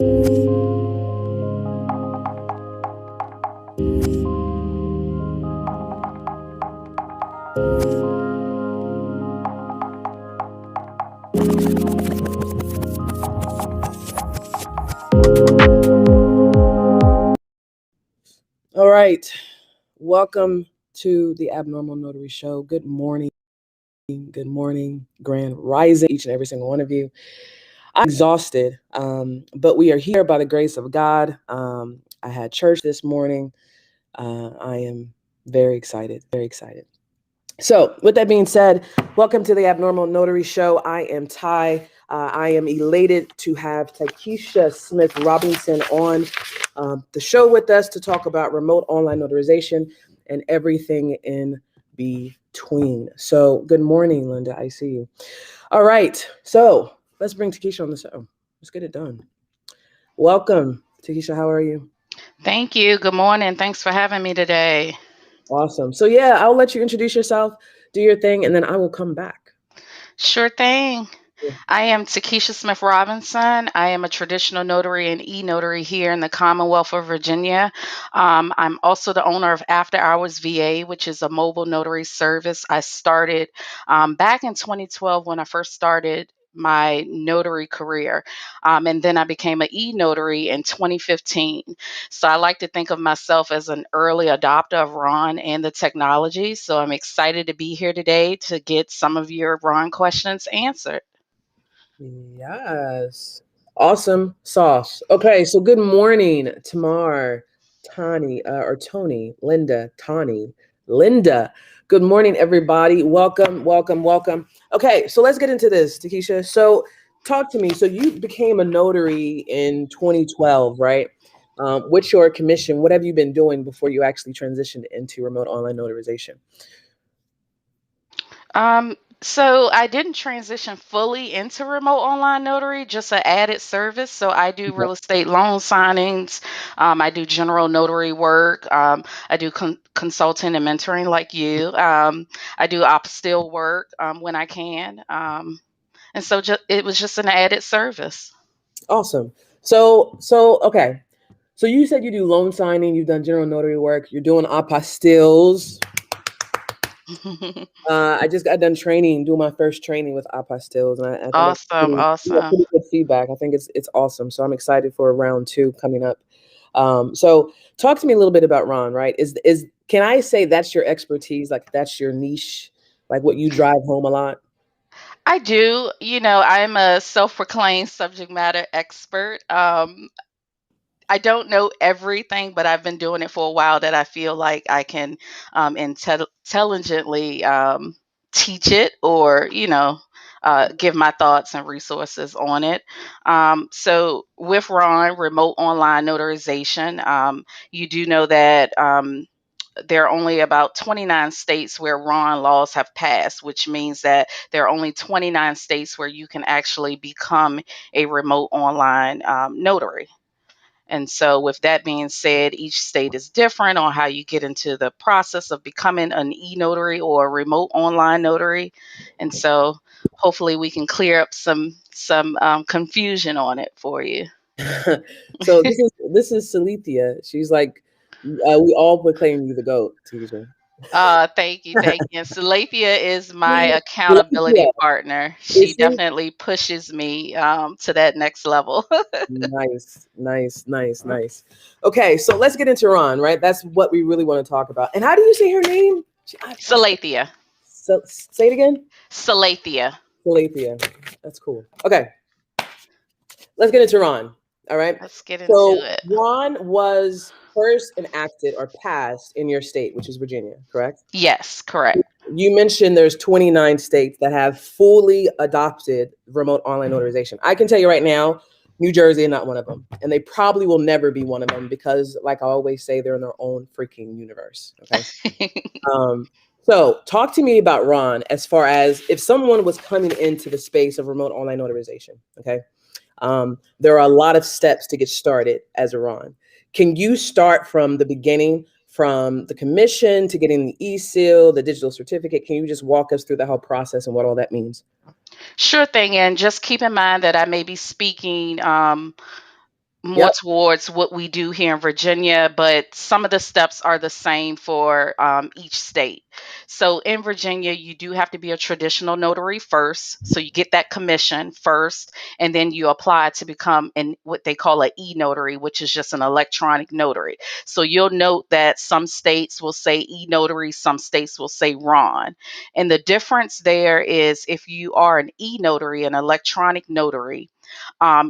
All right. Welcome to the Abnormal Notary Show. Good morning. Good morning. Grand rising, each and every single one of you. I'm exhausted, but we are here by the grace of God. I had church this morning. I am very excited, very excited. So with that being said, welcome to the Abnormal Notary Show. I am Ty. I am elated to have Takisha Smith Robinson on the show with us to talk about remote online notarization and everything in between. So good morning, Linda. I see you. All right. So let's bring Takisha on the show. Let's get it done. Welcome, Takisha. How are you? Thank you. Good morning. Thanks for having me today. Awesome. So yeah, I'll let you introduce yourself, do your thing, and then I will come back. Sure thing. Yeah. I am Takisha Smith Robinson. I am a traditional notary and e-notary here in the Commonwealth of Virginia. I'm also the owner of AfterHours VA, which is a mobile notary service I started back in 2012 when I first started my notary career. And then I became an e-notary in 2015. So I like to think of myself as an early adopter of Ron and the technology. So I'm excited to be here today to get some of your Ron questions answered. Yes. Awesome sauce. Okay, so good morning, Tamar, Tony, Linda, Tani, Linda. Good morning, everybody. Welcome, welcome, welcome. Okay, so let's get into this, Takisha. So talk to me. So you became a notary in 2012, right? What's your commission? What have you been doing before you actually transitioned into remote online notarization? So I didn't transition fully into remote online notary, just an added service. So I do real estate loan signings. I do general notary work. I do consulting and mentoring like you. I do apostille work when I can. And so it was just an added service. Awesome. So okay. So you said you do loan signing, you've done general notary work, you're doing apostilles. I just got done training, doing my first training with apostilles, and I think Awesome, awesome. pretty good feedback. I think it's awesome. So I'm excited for round 2 coming up. So talk to me a little bit about Ron. Right? Is can I say that's your expertise? Like that's your niche? Like what you drive home a lot? I do. I'm a self-proclaimed subject matter expert. I don't know everything, but I've been doing it for a while that I feel like I can intelligently teach it or, give my thoughts and resources on it. So with Ron, remote online notarization, you do know that there are only about 29 states where Ron laws have passed, which means that there are only 29 states where you can actually become a remote online notary. And so, with that being said, each state is different on how you get into the process of becoming an e notary or a remote online notary. And so, hopefully, we can clear up some confusion on it for you. So this is Salithia. She's like, we all proclaim you the goat, teacher. Thank you, thank you. And Salafia is my Salithia, accountability partner. She is she? definitely pushes me to that next level. Nice, nice, nice, nice. Okay, so let's get into Ron, right? That's what we really want to talk about. And how do you say her name? Salathia. So, say it again. Salathia. Salathia. That's cool. Okay, let's get into Ron. All right. Let's get into So it. Ron was first enacted or passed in your state, which is Virginia, correct? Yes, correct. You mentioned there's 29 states that have fully adopted remote online notarization. I can tell you right now, New Jersey is not one of them. And they probably will never be one of them because, like I always say, they're in their own freaking universe. Okay. So talk to me about Ron as far as if someone was coming into the space of remote online notarization. Okay. There are a lot of steps to get started as a Ron. Can you start from the beginning, from the commission to getting the e-seal, the digital certificate? Can you just walk us through the whole process and what all that means? Sure thing. And just keep in mind that I may be speaking more Yep. towards what we do here in Virginia, but some of the steps are the same for each state. So in Virginia, you do have to be a traditional notary first. So you get that commission first, and then you apply to become an what they call an e-notary, which is just an electronic notary. So you'll note that some states will say e-notary, some states will say RON. And the difference there is if you are an e-notary, an electronic notary,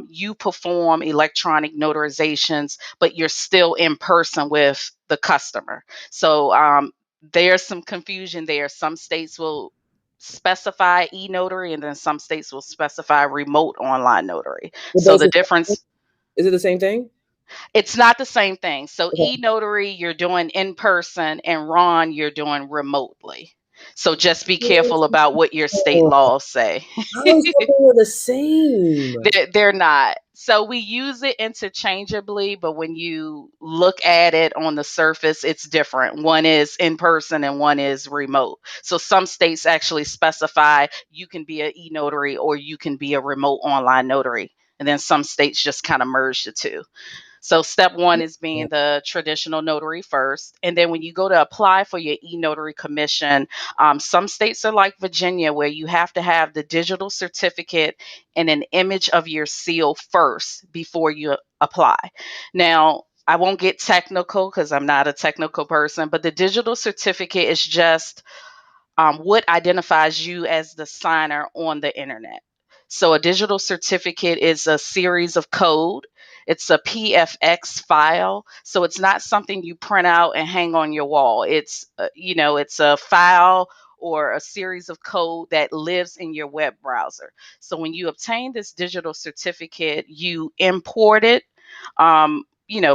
you perform electronic notarizations, but you're still in person with the customer. So there's some confusion there. Some states will specify e-notary, and then some states will specify remote online notary. But So those the are, difference, is it the same thing? it's not the same thing. So Okay. e-notary, you're doing in person, and Ron, you're doing remotely. So just be careful about what your state Oh, laws say. I always thought they were the same. They're not. So we use it interchangeably, but when you look at it on the surface, it's different. One is in person and one is remote. So some states actually specify you can be an e-notary or you can be a remote online notary. And then some states just kind of merge the two. So step one is being the traditional notary first. And then when you go to apply for your e-notary commission, some states are like Virginia, where you have to have the digital certificate and an image of your seal first before you apply. Now, I won't get technical because I'm not a technical person, but the digital certificate is just what identifies you as the signer on the internet. So a digital certificate is a series of code. It's a PFX file. So it's not something you print out and hang on your wall. It's a file or a series of code that lives in your web browser. So when you obtain this digital certificate, you import it.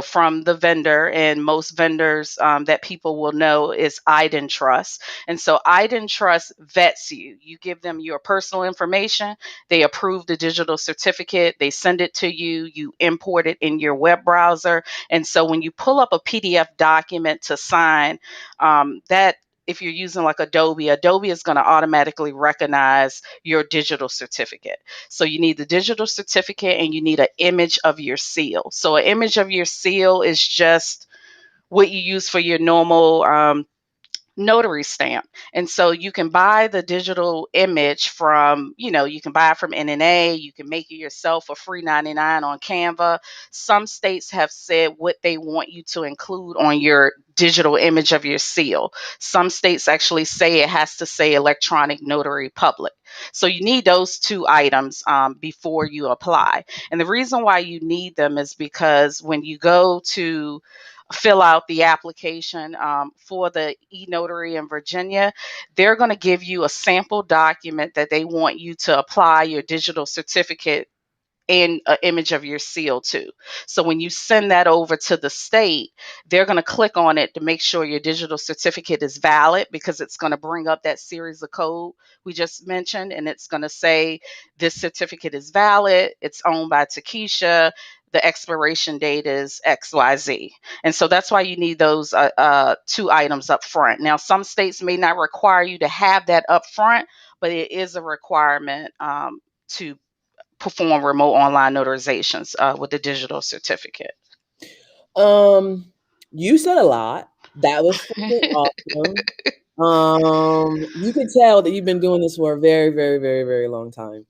From the vendor, and most vendors that people will know is Trust. And so Trust vets you. You give them your personal information, they approve the digital certificate, they send it to you, you import it in your web browser. And so when you pull up a PDF document to sign, that if you're using like Adobe is going to automatically recognize your digital certificate. So you need the digital certificate and you need an image of your seal. So an image of your seal is just what you use for your normal notary stamp. And so you can buy the digital image from, you can buy it from NNA, you can make it yourself for free 99 on Canva. Some states have said what they want you to include on your digital image of your seal. Some states actually say it has to say electronic notary public. So you need those two items before you apply. And the reason why you need them is because when you go to fill out the application for the e-notary in Virginia, they're going to give you a sample document that they want you to apply your digital certificate and an image of your seal too. So when you send that over to the state, they're going to click on it to make sure your digital certificate is valid, because it's going to bring up that series of code we just mentioned, and it's going to say this certificate is valid, it's owned by Takisha, the expiration date is XYZ. And so that's why you need those two items up front. Now, some states may not require you to have that up front, but it is a requirement to perform remote online notarizations with a digital certificate. You said a lot. That was freaking awesome. You could tell that you've been doing this for a very, very, very, very long time.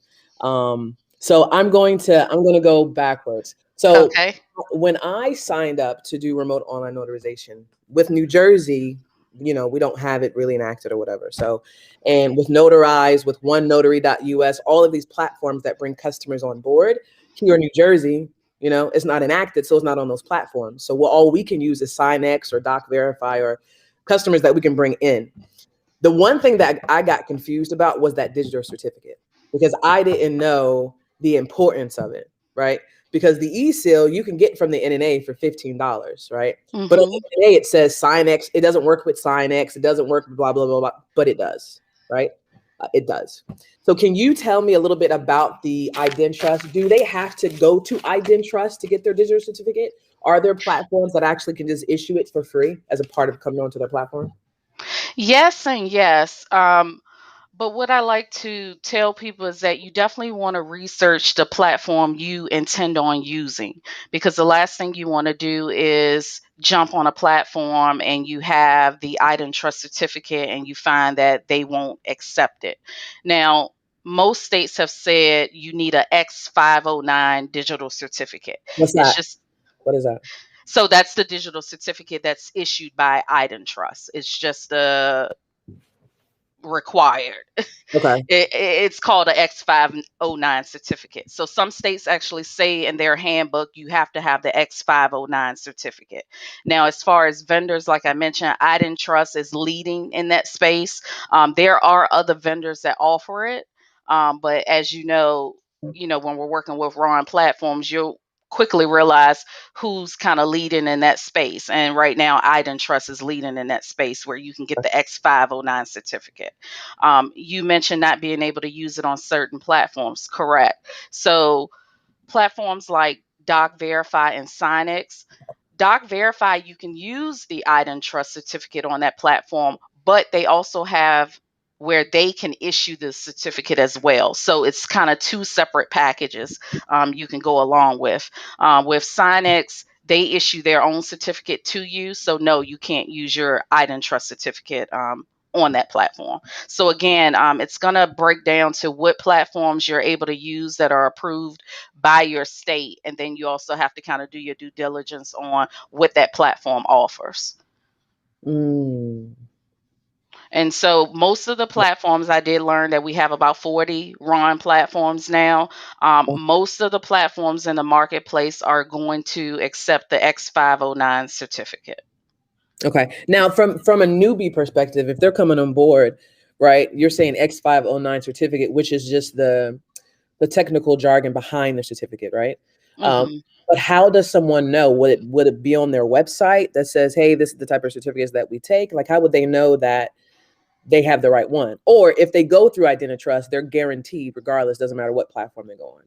So I'm going to go backwards. So Okay. when I signed up to do remote online notarization with New Jersey, we don't have it really enacted or whatever. So, and with Notarize, with onenotary.us, all of these platforms that bring customers on board here in New Jersey, it's not enacted, so it's not on those platforms. So all we can use is SignX or Doc Verify or customers that we can bring in. The one thing that I got confused about was that digital certificate, because I didn't know the importance of it, right? Because the e-seal you can get from the NNA for $15, right? But on Hmm. the NNA it says SignX. It doesn't work with SignX. It doesn't work with blah, blah, blah, blah, but it does, right? It does. So can you tell me a little bit about the IdenTrust? Do they have to go to IdenTrust to get their digital certificate? Are there platforms that actually can just issue it for free as a part of coming onto their platform? Yes and yes. But what I like to tell people is that you definitely want to research the platform you intend on using, because the last thing you want to do is jump on a platform and you have the item trust certificate and you find that they won't accept it. Now, most states have said you need a X509 digital certificate. What's It's that? just What is that? so that's the digital certificate that's issued by item trust. It's just required. Okay. It's called a X509 certificate. So some states actually say in their handbook you have to have the X509 certificate. Now, as far as vendors, like I mentioned, Trust is leading in that space. There are other vendors that offer it, but as when we're working with Ron platforms, you'll quickly realize who's kind of leading in that space. And right now, Trust is leading in that space where you can get the X509 certificate. You mentioned not being able to use it on certain platforms. Correct. So platforms like Doc Verify and Sinex. Doc Verify, you can use the item trust certificate on that platform, but they also have where they can issue the certificate as well. So it's kind of two separate packages you can go along with. With Sinex, they issue their own certificate to you. So no, you can't use your item trust certificate on that platform. So again, it's going to break down to what platforms you're able to use that are approved by your state. And then you also have to kind of do your due diligence on what that platform offers. Mm. And so most of the platforms, I did learn that we have about 40 Ron platforms now. Most of the platforms in the marketplace are going to accept the X509 certificate. Okay. Now, from a newbie perspective, if they're coming on board, right? You're saying X509 certificate, which is just the technical jargon behind the certificate, right? Hmm. But how does someone know? Would it be on their website that says, "Hey, this is the type of certificates that we take"? Like, how would they know that they have the right one? Or if they go through Trust, they're guaranteed, regardless. Doesn't matter what platform they go on.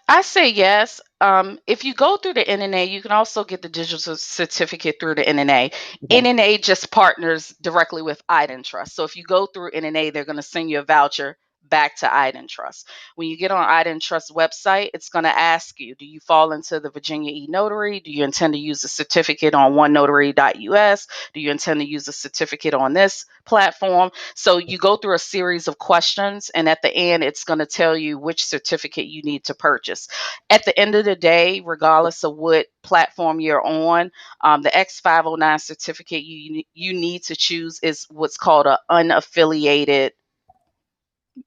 I say yes. If you go through the NNA, you can also get the digital certificate through the NNA. Okay. NNA just partners directly with Trust. So if you go through NNA, they're going to send you a voucher back to Trust. When you get on Trust website, it's going to ask you, do you fall into the Virginia e-notary? Do you intend to use a certificate on onenotary.us? Do you intend to use a certificate on this platform? So you go through a series of questions, and at the end, it's going to tell you which certificate you need to purchase. At the end of the day, regardless of what platform you're on, the X509 certificate you need to choose is what's called an unaffiliated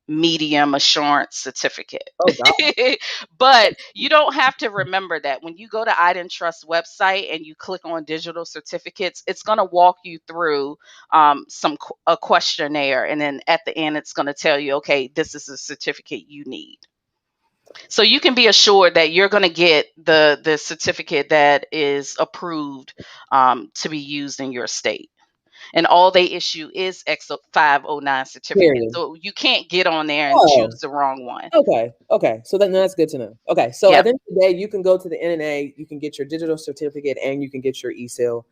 medium assurance certificate. Oh God. But you don't have to remember that. When you go to Trust website and you click on digital certificates, it's going to walk you through a questionnaire, and then at the end it's going to tell you, okay, this is a certificate you need. So you can be assured that you're going to get the certificate that is approved to be used in your state. And all they issue is X509 certificate. Period. So you can't get on there and Oh. choose the wrong one. Okay. Okay. So that's good to know. Okay. So at Yep. the end of the day, you can go to the NNA, you can get your digital certificate, and you can get your e-seal.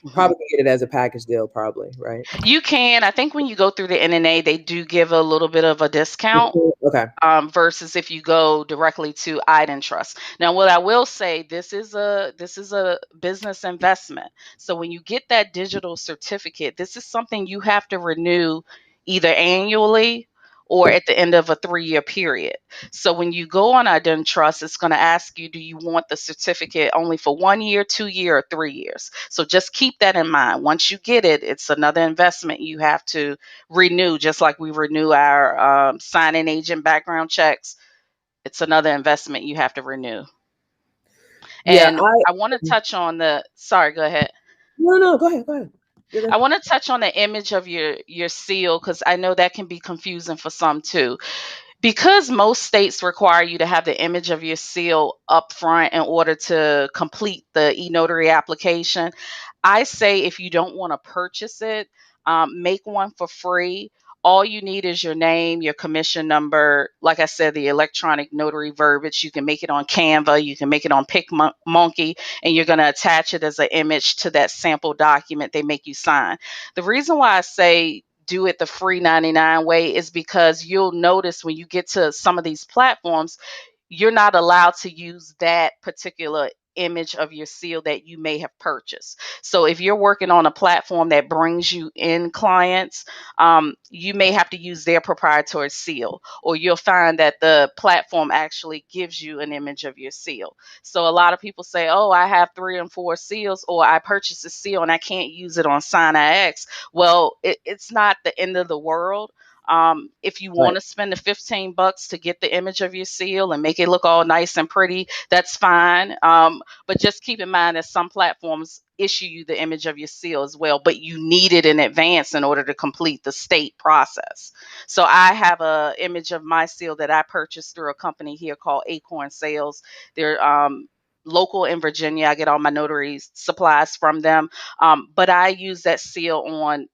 Mhm. Probably get it as a package deal, probably, right? You can. I think when you go through the NNA, they do give a little bit of a discount. Okay. Versus if you go directly to Trust. Now, what I will say, this is a business investment. So when you get that digital certificate, this is something you have to renew either annually or at the end of a 3-year period. So when you go on Trust, it's going to ask you, do you want the certificate only for 1 year, 2 year, or 3 years? So just keep that in mind. Once you get it, it's another investment you have to renew, just like we renew our signing agent background checks. It's another investment you have to renew. Yeah, And I want to touch on sorry, go ahead. no, go ahead, go ahead. You're I good. want to touch on the image of your seal, because I know that can be confusing for some too. Because most states require you to have the image of your seal up front in order to complete the e-notary application, I say if you don't want to purchase it, make one for free. All you need is your name, your commission number. Like I said, the electronic notary verbiage. You can make it on Canva, you can make it on PicMonkey, and you're going to attach it as an image to that sample document they make you sign. The reason why I say do it the free 99 way is because you'll notice when you get to some of these platforms, you're not allowed to use that particular image of your seal that you may have purchased. So if you're working on a platform that brings you in clients, you may have to use their proprietary seal, or you'll find that the platform actually gives you an image of your seal. So a lot of people say, oh, I have 3 and 4 seals, or I purchased a seal and I can't use it on Sign IX. Well, it's not the end of the world. If you Right. want to spend the $15 to get the image of your seal and make it look all nice and pretty, that's fine. But just keep in mind that some platforms issue you the image of your seal as well, but you need it in advance in order to complete the state process. So I have a image of my seal that I purchased through a company here called Acorn Sales. They're local in Virginia. I get all my notary supplies from them. But I use that seal on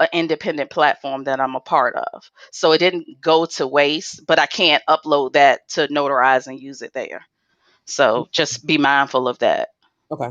an independent platform that I'm a part of. So it didn't go to waste, but I can't upload that to Notarize and use it there. So just be mindful of that. Okay.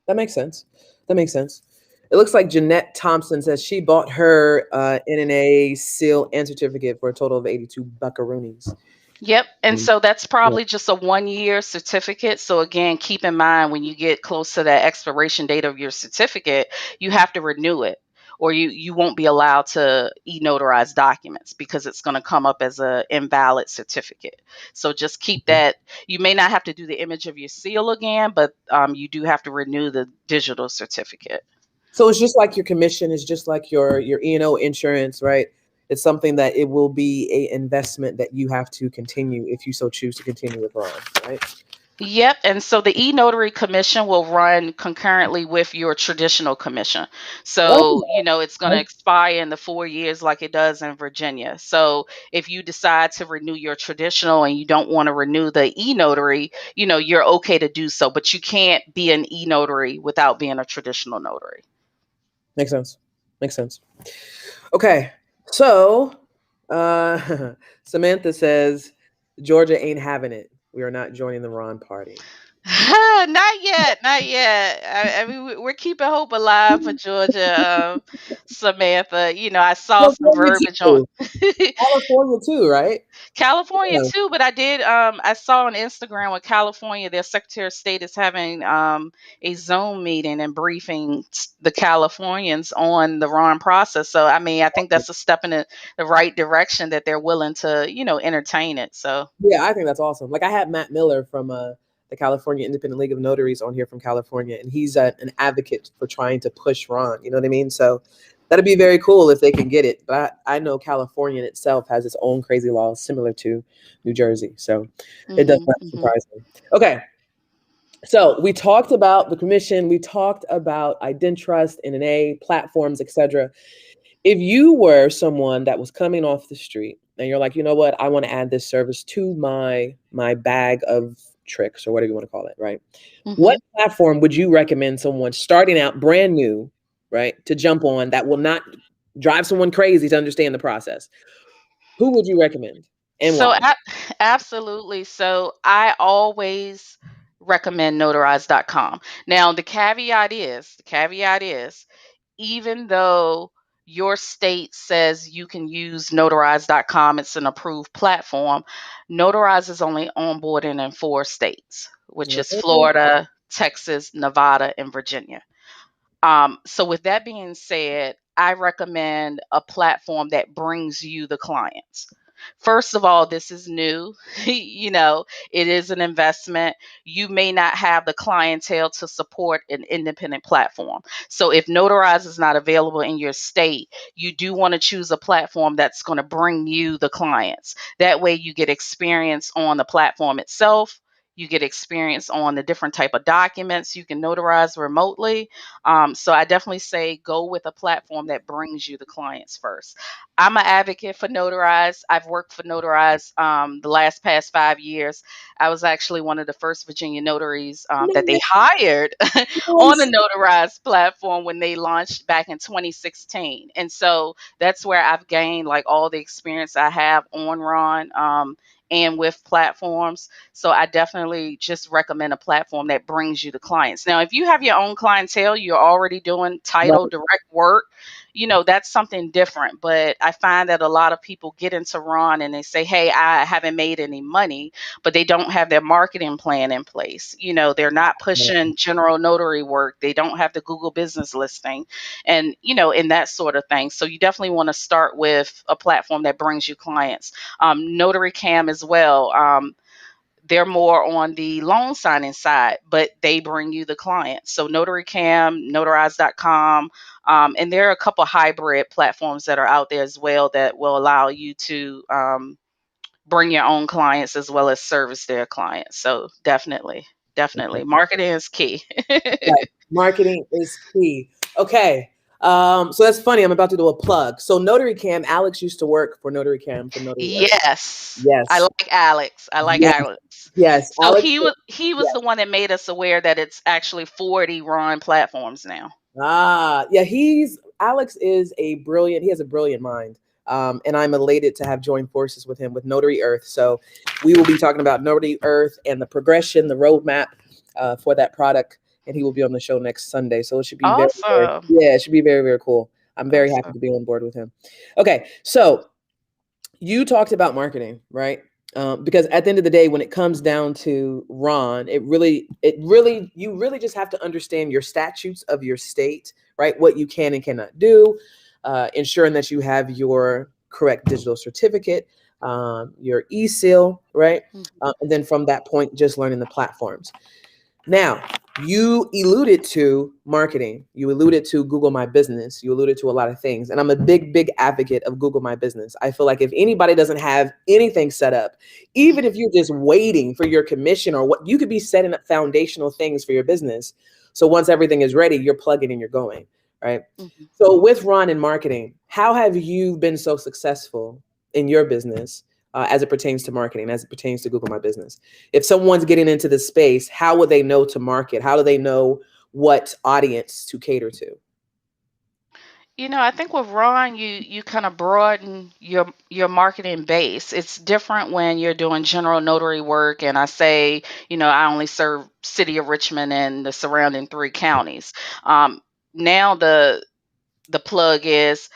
That makes sense. That makes sense. It looks like Jeanette Thompson says she bought her NNA seal and certificate for a total of 82 buckaroonies. Yep. And Mm, so that's yeah. probably just a 1 year certificate. So again, keep in mind when you get close to that expiration date of your certificate, you have to renew it, or you won't be allowed to e-notarize documents because it's going to come up as a invalid certificate. So just keep Mhm. that. You may not have to do the image of your seal again, but you do have to renew the digital certificate. So it's just like your commission is just like your E&O insurance, right? It's something that it will be a investment that you have to continue if you so choose to continue with Ron, right? Yep. And so the e-notary commission will run concurrently with your traditional commission. So, Oh, it's going to expire in the 4 years like it does in Virginia. So if you decide to renew your traditional and you don't want to renew the e-notary, you're okay to do so, but you can't be an e-notary without being a traditional notary. makes sense. Makes sense. Okay. So, uh, Samantha says Georgia ain't having it. We are not joining the Ron party. Not yet, not yet. I mean, we're keeping hope alive for Georgia, Samantha. I saw some California verbiage on too. California too, right? California Yeah. too, but I saw on Instagram with California, their Secretary of State is having a Zoom meeting and briefing the Californians on the Ron process. So I mean, I think that's a step in the right direction that they're willing to, entertain it. So Yeah, I think that's awesome. Like I had Matt Miller from the California Independent League of Notaries on here from California, and he's an advocate for trying to push Ron. You know what I mean? So that'd be very cool if they can get it. But I know California in itself has its own crazy laws similar to New Jersey, so it does hmm not hmm surprise me. Okay, so we talked about the commission, we talked about IdenTrust, NNA platforms, etc. If you were someone that was coming off the street and you're like, you know what, I want to add this service to my bag of tricks or whatever you want to call it, right? What hmm platform would you recommend someone starting out brand new, right, to jump on that will not drive someone crazy to understand the process? Who would you recommend and So why? absolutely. So I always recommend notarize.com. Now the caveat is even though your state says you can use notarize.com, it's an approved platform, Notarize is only onboarding in 4 states, which is Oh, Florida, Texas, Nevada, and Virginia. So with that being said, I recommend a platform that brings you the clients. First of all, this is new. It is an investment. You may not have the clientele to support an independent platform. So if Notarize is not available in your state, you do want to choose a platform that's going to bring you the clients. That way you get experience on the platform itself. You get experience on the different type of documents you can notarize remotely. So I definitely say go with a platform that brings you the clients first. I'm an advocate for Notarize. I've worked for Notarize the last past 5 years. I was actually one of the first Virginia notaries that they hired on the nice. Notarize platform when they launched back in 2016. And so that's where I've gained like all the experience I have on Ron. And with platforms. So I definitely just recommend a platform that brings you the clients. Now, if you have your own clientele, you're already doing title Right. direct work, that's something different. But I find that a lot of people get into Ron and they say, hey, I haven't made any money, but they don't have their marketing plan in place. They're not pushing general notary work. They don't have the Google business listing and, and that sort of thing. So you definitely want to start with a platform that brings you clients. Notary Cam as well. They're more on the loan signing side, but they bring you the clients. So Notary Cam, notarize.com, and there are a couple hybrid platforms that are out there as well that will allow you to bring your own clients as well as service their clients. So definitely, marketing is key. Right. Marketing is key. Okay. So that's funny. I'm about to do a plug. So Notary Cam, Alex used to work for Notary Cam for Notary Earth. Yes, I Yes. like Alex. I like Yes. Alex. Yes. So Alex. he was the one that made us aware that it's actually 40 Ron platforms now. Yeah, Alex is a brilliant, he has a brilliant mind. And I'm elated to have joined forces with him with Notary Earth. So we will be talking about Notary Earth and the progression, the roadmap for that product. And he will be on the show next Sunday. So it should be very, very, Awesome. yeah, it should be very, very cool. I'm very happy Awesome. to be on board with him. Okay, so you talked about marketing, right? Because at the end of the day, when it comes down to Ron, you really just have to understand your statutes of your state, right? What you can and cannot do, ensuring that you have your correct digital certificate, your e-seal, right? Mhm. And then from that point, just learning the platforms. Now, you alluded to marketing. You alluded to Google My Business. You alluded to a lot of things. And I'm a big, big advocate of Google My Business. I feel like if anybody doesn't have anything set up, even if you're just waiting for your commission or what, you could be setting up foundational things for your business. So once everything is ready, you're plugging and you're going, right? Mhm. So with Ron in marketing, how have you been so successful in your business as it pertains to marketing, as it pertains to Google My Business? If someone's getting into this space, how would they know to market? How do they know what audience to cater to? I think with Ron, you kind of broaden your marketing base. It's different when you're doing general notary work, and I say, I only serve City of Richmond and the surrounding 3 counties. Now the plug is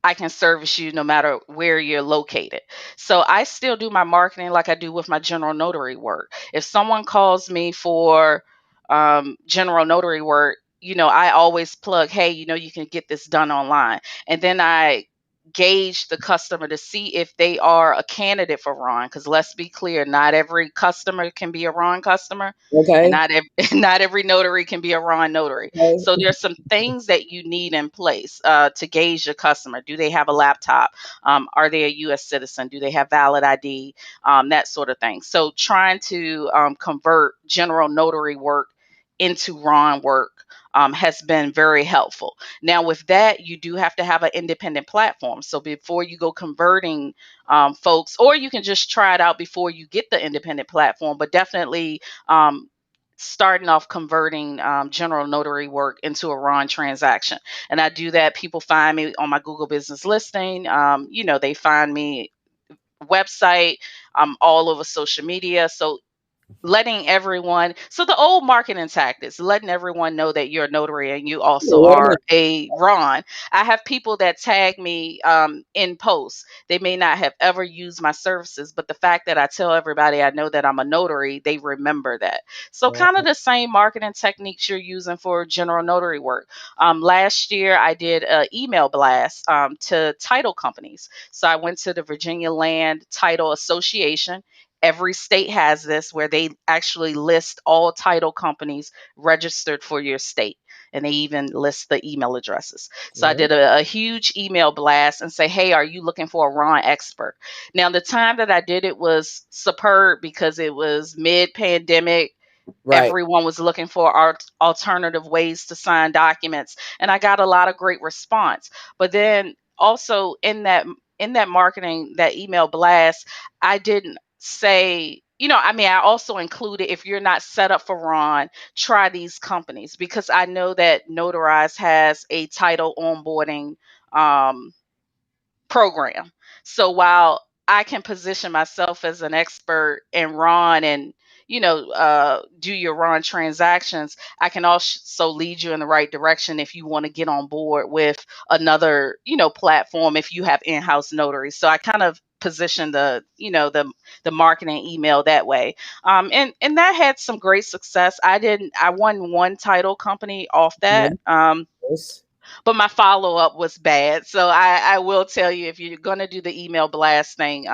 I can service you no matter where you're located. So I still do my marketing like I do with my general notary work. If someone calls me for general notary work, I always plug, hey, you can get this done online. And then I gauge the customer to see if they are a candidate for Ron. Because let's be clear, not every customer can be a Ron customer. And Okay. not every notary can be a Ron notary. So Okay. there's some things that you need in place to gauge your customer. Do they have a laptop? Are they a U.S. citizen? Do they have valid ID? That sort of thing. So trying to convert general notary work into Ron work has been very helpful. Now, with that, you do have to have an independent platform. So before you go converting folks, or you can just try it out before you get the independent platform, but definitely starting off converting general notary work into a Ron transaction. And I do that. People find me on my Google business listing. They find me website, all over social media. So letting everyone, so the old marketing tactics, letting everyone know that you're a notary and you Yeah, also what am I? are a Ron. I have people that tag me in posts. They may not have ever used my services, but the fact that I tell everybody I know that I'm a notary, they remember that. So kind of the same marketing techniques you're using for general notary work. Last year I did an email blast to title companies. So I went to the Virginia Land Title Association. Every state has this where they actually list all title companies registered for your state. And they even list the email addresses. So I Yeah. did a huge email blast and say, hey, are you looking for a Ron expert? Now, the time that I did it was superb because it was mid pandemic. Right. Everyone was looking for alternative ways to sign documents, and I got a lot of great response. But then also in that marketing, that email blast, I didn't say, I mean, I also included, if you're not set up for Ron, try these companies, because I know that Notarize has a title onboarding um, program. So while I can position myself as an expert in Ron and do your Ron transactions, I can also lead you in the right direction if you want to get on board with another, platform if you have in-house notaries. So I kind of position the marketing email that way. And that had some great success. I won one title company off that. Yes. But my follow up was bad. So I will tell you, if you're going to do the email blast thing,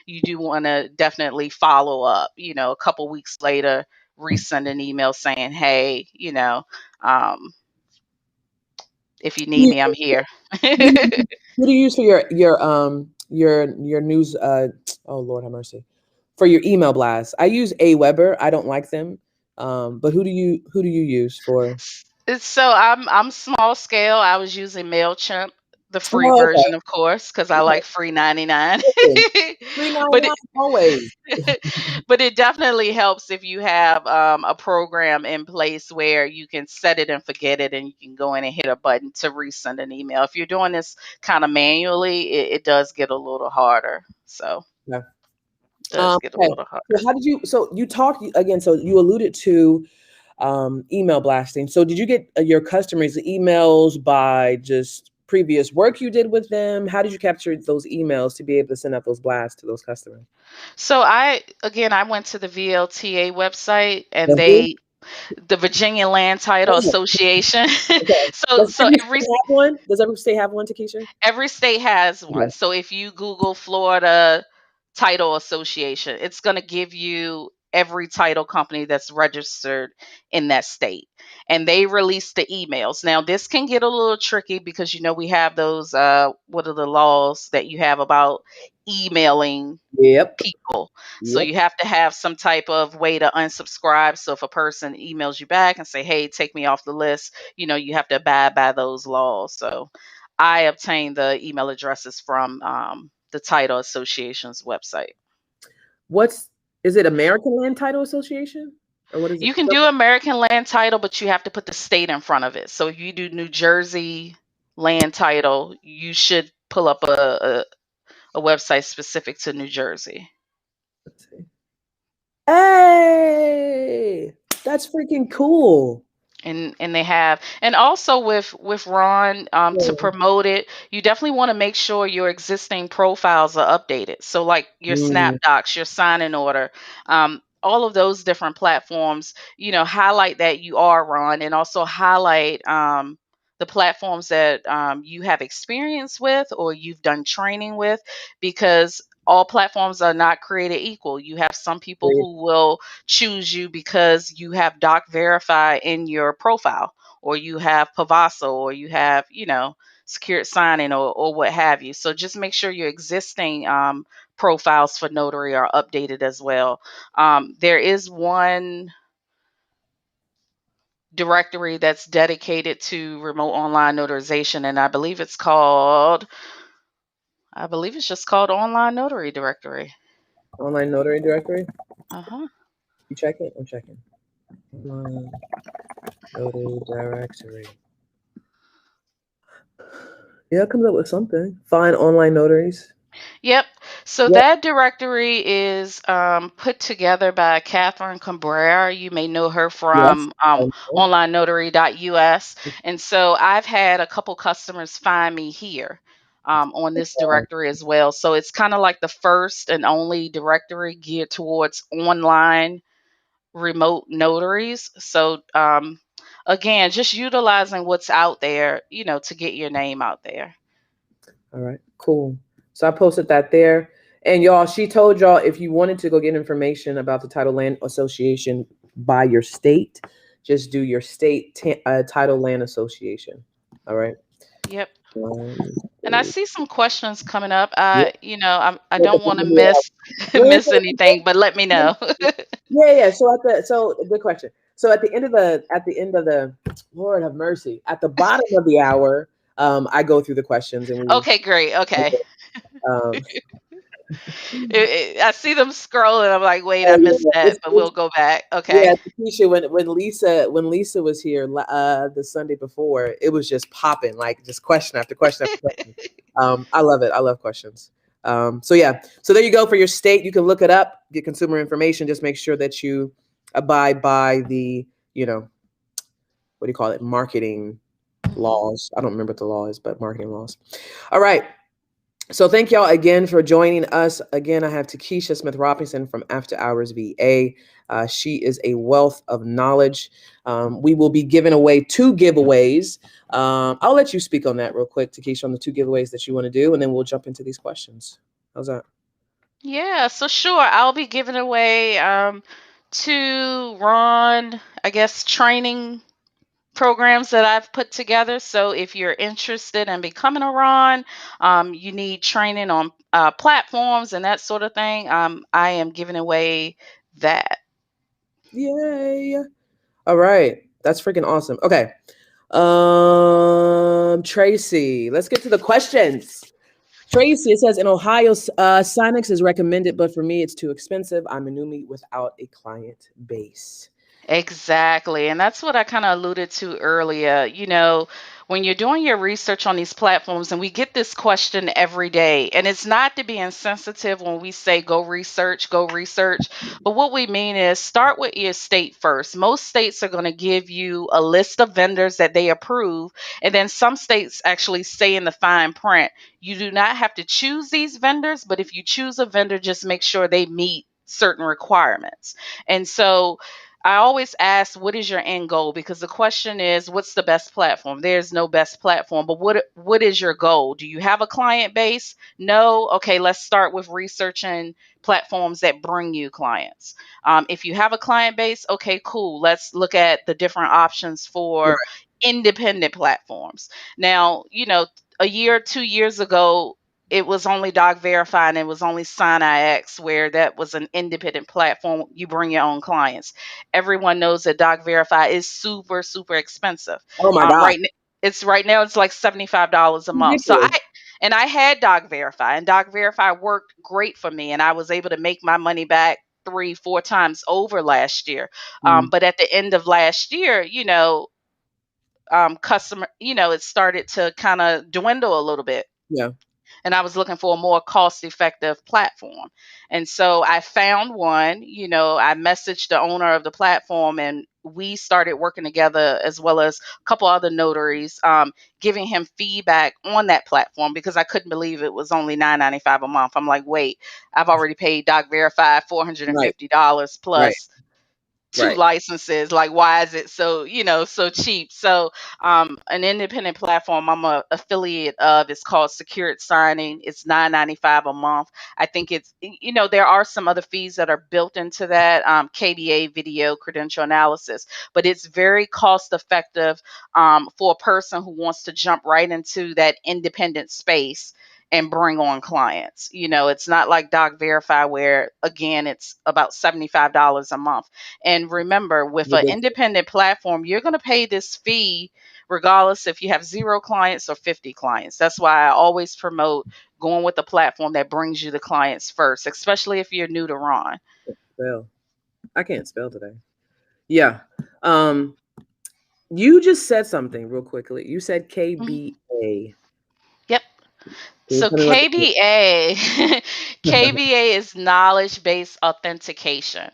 you do want to definitely follow up. A couple weeks later, resend an email saying, hey, if you need You- me, I'm here. Who do you use for your news? Oh Lord have mercy, for your email blast. I use AWeber. I don't like them. But who do you use for? So I'm small scale. I was using Mailchimp, the free Oh, okay. version, of course, because I Okay. like free 99. Listen, three ninety but nine always. but it definitely helps if you have a program in place where you can set it and forget it, and you can go in and hit a button to resend an email. If you're doing this kind of manually, it does get a little harder. So Yeah. it does get a Okay. little harder. So how did you? So you talked again. So you alluded to email blasting. So did you get your customers' emails by just previous work you did with them? How did you capture those emails to be able to send out those blasts to those customers? So I went to the VLTA website, and The who? the Virginia Land Title Oh, Association. okay. so Does so every every state have one? Does every state have one, Takisha? every state has one. Okay. So if you Google Florida Title Association, it's going to give you every title company that's registered in that state. And they release the emails. Now, this can get a little tricky because, we have those, what are the laws that you have about emailing Yep. people. So Yep. you have to have some type of way to unsubscribe. So if a person emails you back and say, "Hey, take me off the list," you have to abide by those laws. So I obtained the email addresses from the Title Association's website. What's is it American Land Title Association? Or what is it? You can do American Land Title, but you have to put the state in front of it. So if you do New Jersey Land Title, you should pull up a website specific to New Jersey. Let's see. Hey, that's freaking cool. And they have, and also with Ron, to Yeah. promote it, you definitely want to make sure your existing profiles are updated. So like your Mm, SnapDocs, your sign-in order, all of those different platforms, highlight that you are Ron, and also highlight the platforms that you have experience with or you've done training with, because all platforms are not created equal. You have some people great. who will choose you because you have Doc Verify in your profile, or you have Pavaso, or you have, secured signing, or what have you. So just make sure your existing profiles for notary are updated as well. There is one directory that's dedicated to remote online notarization, and I believe it's just called Online Notary Directory. Online Notary Directory. Uh-huh. You check it? I'm checking. Online Notary Directory. Yeah, it comes up with something. Find online notaries. Yep. So Yep. that directory is put together by Catherine Cabrera. You may know her Yes. from I know. onlinenotary.us. And so I've had a couple customers find me here on this Yeah. directory as well. So it's kind of like the first and only directory geared towards online remote notaries. So again, just utilizing what's out there, to get your name out there. All right. Cool. So I posted that there. And y'all, she told y'all if you wanted to go get information about the Title Land Association by your state, just do your state Title Land Association. All right. Yep. Um, And I see some questions coming up. yeah. I don't want to miss miss anything, but let me know. Yeah, yeah. So good question. So at the end of the Lord have mercy. At the bottom of the hour, I go through the questions and we Okay, great. Okay. um I see them scrolling. I'm like, wait, I oh, missed yeah, that, but we'll go back. yeah, Okay. Takisha, when Lisa was here the Sunday before, it was just popping, like just question after question after question. I love it. I love questions. So yeah, so there you go for your state. You can look it up, get consumer information. Just make sure that you abide by the, what do you call it, marketing Mhm. laws. I don't remember what the law is, but marketing laws. All right. So thank y'all again for joining us. Again, I have Takisha Smith Robinson from After Hours VA. She is a wealth of knowledge. We will be giving away 2 giveaways. I'll let you speak on that real quick, Takisha, on the 2 giveaways that you want to do, and then we'll jump into these questions. How's that? Yeah, so sure, I'll be giving away two Ron, I guess, training programs that I've put together. So if you're interested in becoming a Ron, you need training on platforms and that sort of thing. I am giving away that. Yay. All right. That's freaking awesome. Okay. Tracy, let's get to the questions. Tracy, it says in Ohio, Sinex is recommended, but for me, it's too expensive. I'm a newbie without a client base. Exactly. And that's what I kind of alluded to earlier. When you're doing your research on these platforms, and we get this question every day, and it's not to be insensitive when we say go research. But what we mean is start with your state first. Most states are going to give you a list of vendors that they approve. And then some states actually say in the fine print, you do not have to choose these vendors, but if you choose a vendor, just make sure they meet certain requirements. And so, I always ask, what is your end goal? Because the question is, what's the best platform? There's no best platform, but what is your goal? Do you have a client base? No. Okay, let's start with researching platforms that bring you clients. If you have a client base, okay, cool. Let's look at the different options for Right. independent platforms. Now, a year, 2 years ago, it was only Doc Verify and it was only SignIX, where that was an independent platform. You bring your own clients. Everyone knows that Doc Verify is super, super expensive. Oh my God. Right now it's like $75 a month. So Ridiculous. I had Doc Verify, and Doc Verify worked great for me, and I was able to make my money back 3, 4 times over last year. Mm, But at the end of last year, customer, it started to kind of dwindle a little bit, yeah. and I was looking for a more cost effective platform. And so I found one. I messaged the owner of the platform, and we started working together, as well as a couple other notaries, giving him feedback on that platform, because I couldn't believe it was only $9.95 a month. I'm like, wait, I've already paid Doc Verify Right. $450 Right. plus two Right. licenses. Like, why is it so cheap? So an independent platform I'm a affiliate of is called Secured Signing. It's $9.95 a month. I think there are some other fees that are built into that, KBA video credential analysis, but it's very cost effective for a person who wants to jump right into that independent space and bring on clients. It's not like Doc Verify, where again it's about $75 a month. And remember, with an Ridiculous. independent platform, you're going to pay this fee regardless if you have 0 clients or 50 clients. That's why I always promote going with a platform that brings you the clients first, especially if you're new to Ron. Spell. I can't spell today. Yeah. Um, you just said something real quickly. You said Mhm. KBA. Yep. Can you So tell me what that KBA, is? KBA is knowledge based authentication.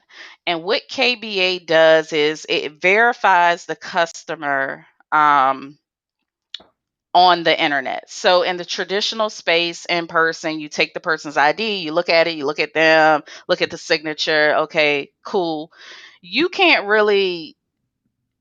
And what KBA does is it verifies the customer. On the internet. So in the traditional space, in person, you take the person's ID, you look at it, you look at them, look at the signature. Okay, cool. You can't really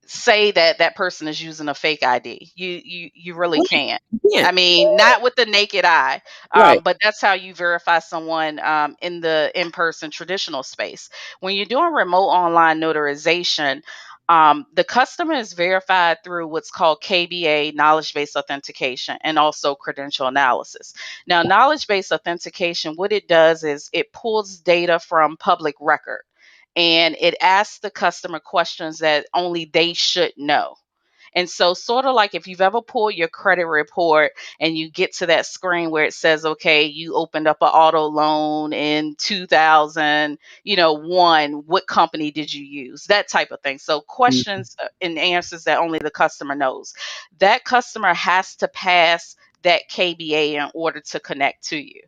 say that that person is using a fake ID. You really Right. can't. You can't. I mean, not with the naked eye, Right. but that's how you verify someone in the in-person traditional space. When you're doing remote online notarization, the customer is verified through what's called KBA, knowledge-based authentication, and also credential analysis. Now, knowledge-based authentication, what it does is it pulls data from public record, and it asks the customer questions that only they should know. And so, sort of like if you've ever pulled your credit report and you get to that screen where it says, okay, you opened up an auto loan in 2000, one, what company did you use? That type of thing. So, Mm, questions and answers that only the customer knows. That customer has to pass that KBA in order to connect to you.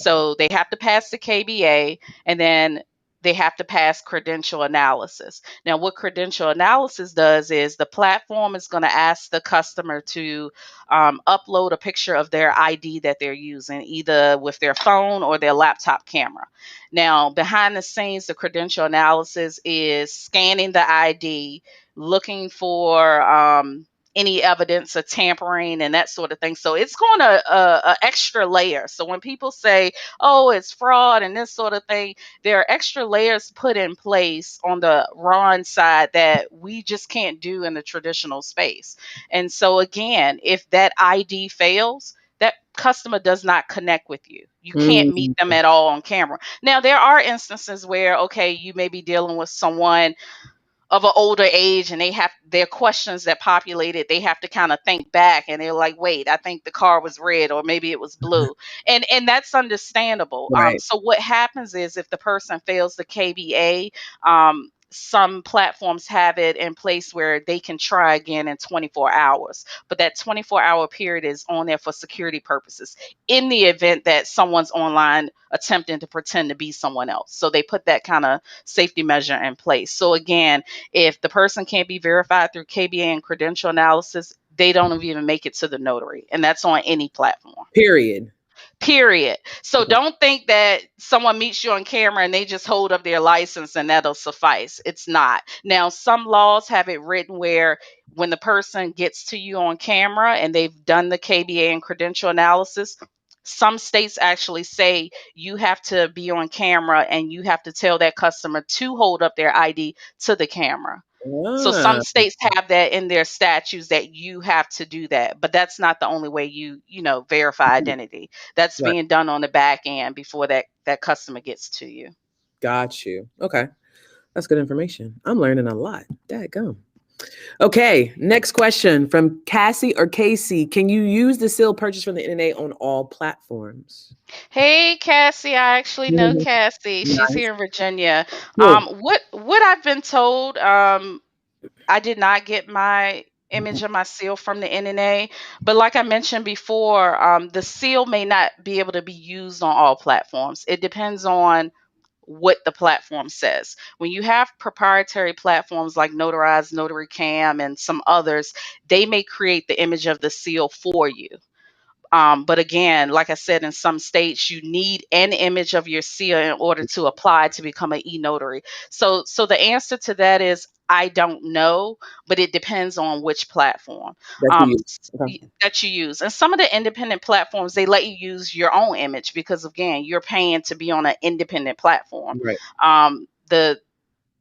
So they have to pass the KBA, and then they have to pass credential analysis. Now, what credential analysis does is the platform is going to ask the customer to upload a picture of their ID that they're using, either with their phone or their laptop camera. Now, behind the scenes, the credential analysis is scanning the ID, looking for any evidence of tampering and that sort of thing. So it's going to a extra layer. So when people say, "Oh, it's fraud" and this sort of thing, there are extra layers put in place on the Ron side that we just can't do in the traditional space. And so again, if that ID fails, that customer does not connect with you. You can't meet Mm, them at all on camera. Now, there are instances where, okay, you may be dealing with someone of an older age and they have their questions that populated, they have to kind of think back and they're like, wait, I think the car was red or maybe it was blue. And that's understandable. right. So what happens is if the person fails the KBA, some platforms have it in place where they can try again in 24 hours, but that 24-hour period is on there for security purposes in the event that someone's online attempting to pretend to be someone else. So they put that kind of safety measure in place. So again, if the person can't be verified through KBA and credential analysis, they don't even make it to the notary. And that's on any platform. Period. Period. So Okay. don't think that someone meets you on camera and they just hold up their license and that'll suffice. It's not. Now, some laws have it written where when the person gets to you on camera and they've done the KBA and credential analysis, some states actually say you have to be on camera and you have to tell that customer to hold up their ID to the camera. So some Ah, states have that in their statutes that you have to do that, but that's not the only way you verify identity. That's right. being done on the back end before that customer gets to you. Got you. Okay. That's good information. I'm learning a lot. Dadgum. Okay. Next question from Cassie or Casey. Can you use the seal purchase from the NNA on all platforms? Hey, Cassie, I actually know Mhm. Cassie. She's Nice. here in Virginia. Cool. What I've been told, I did not get my image of my seal from the NNA, but like I mentioned before, the seal may not be able to be used on all platforms. It depends on what the platform says. When you have proprietary platforms like Notarize, Notary Cam, and some others, they may create the image of the seal for you. But again, like I said, in some states, you need an image of your seal in order to apply to become an e-notary. So the answer to that is I don't know, but it depends on which platform That's for you. Okay. that you use. And some of the independent platforms, they let you use your own image because again, you're paying to be on an independent platform. Right. The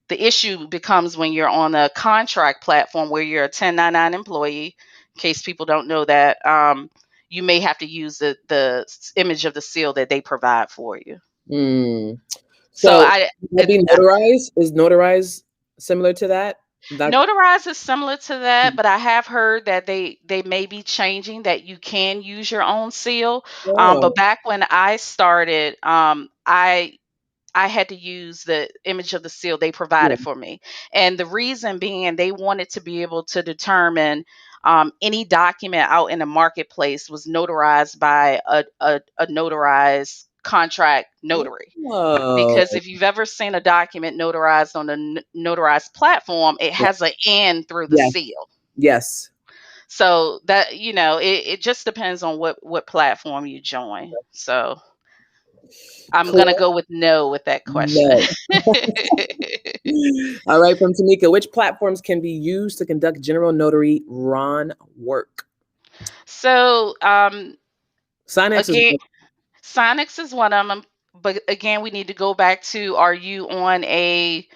issue becomes when you're on a contract platform where you're a 1099 employee. In case people don't know that, you may have to use the image of the seal that they provide for you. Mm. So So would that be I notarized? Is notarized similar to that? That Notarize is similar to that, but I have heard that they may be changing that you can use your own seal. But oh, back when I started, I had to use the image of the seal they yeah. provided for me. And the reason being, they wanted to be able to determine any document out in the marketplace was notarized by a notarized contract notary. Because Oh, if you've ever seen a document notarized on a notarized platform, it has an N through the yes, seal. yes. So that, it just depends on what platform you join. So I'm Clear? gonna go with no with that question. No. All right, from Tamika, which platforms can be used to conduct general notary Ron work? So Signex is again, Sonics is one of them, but again, we need to go back to: Are you on a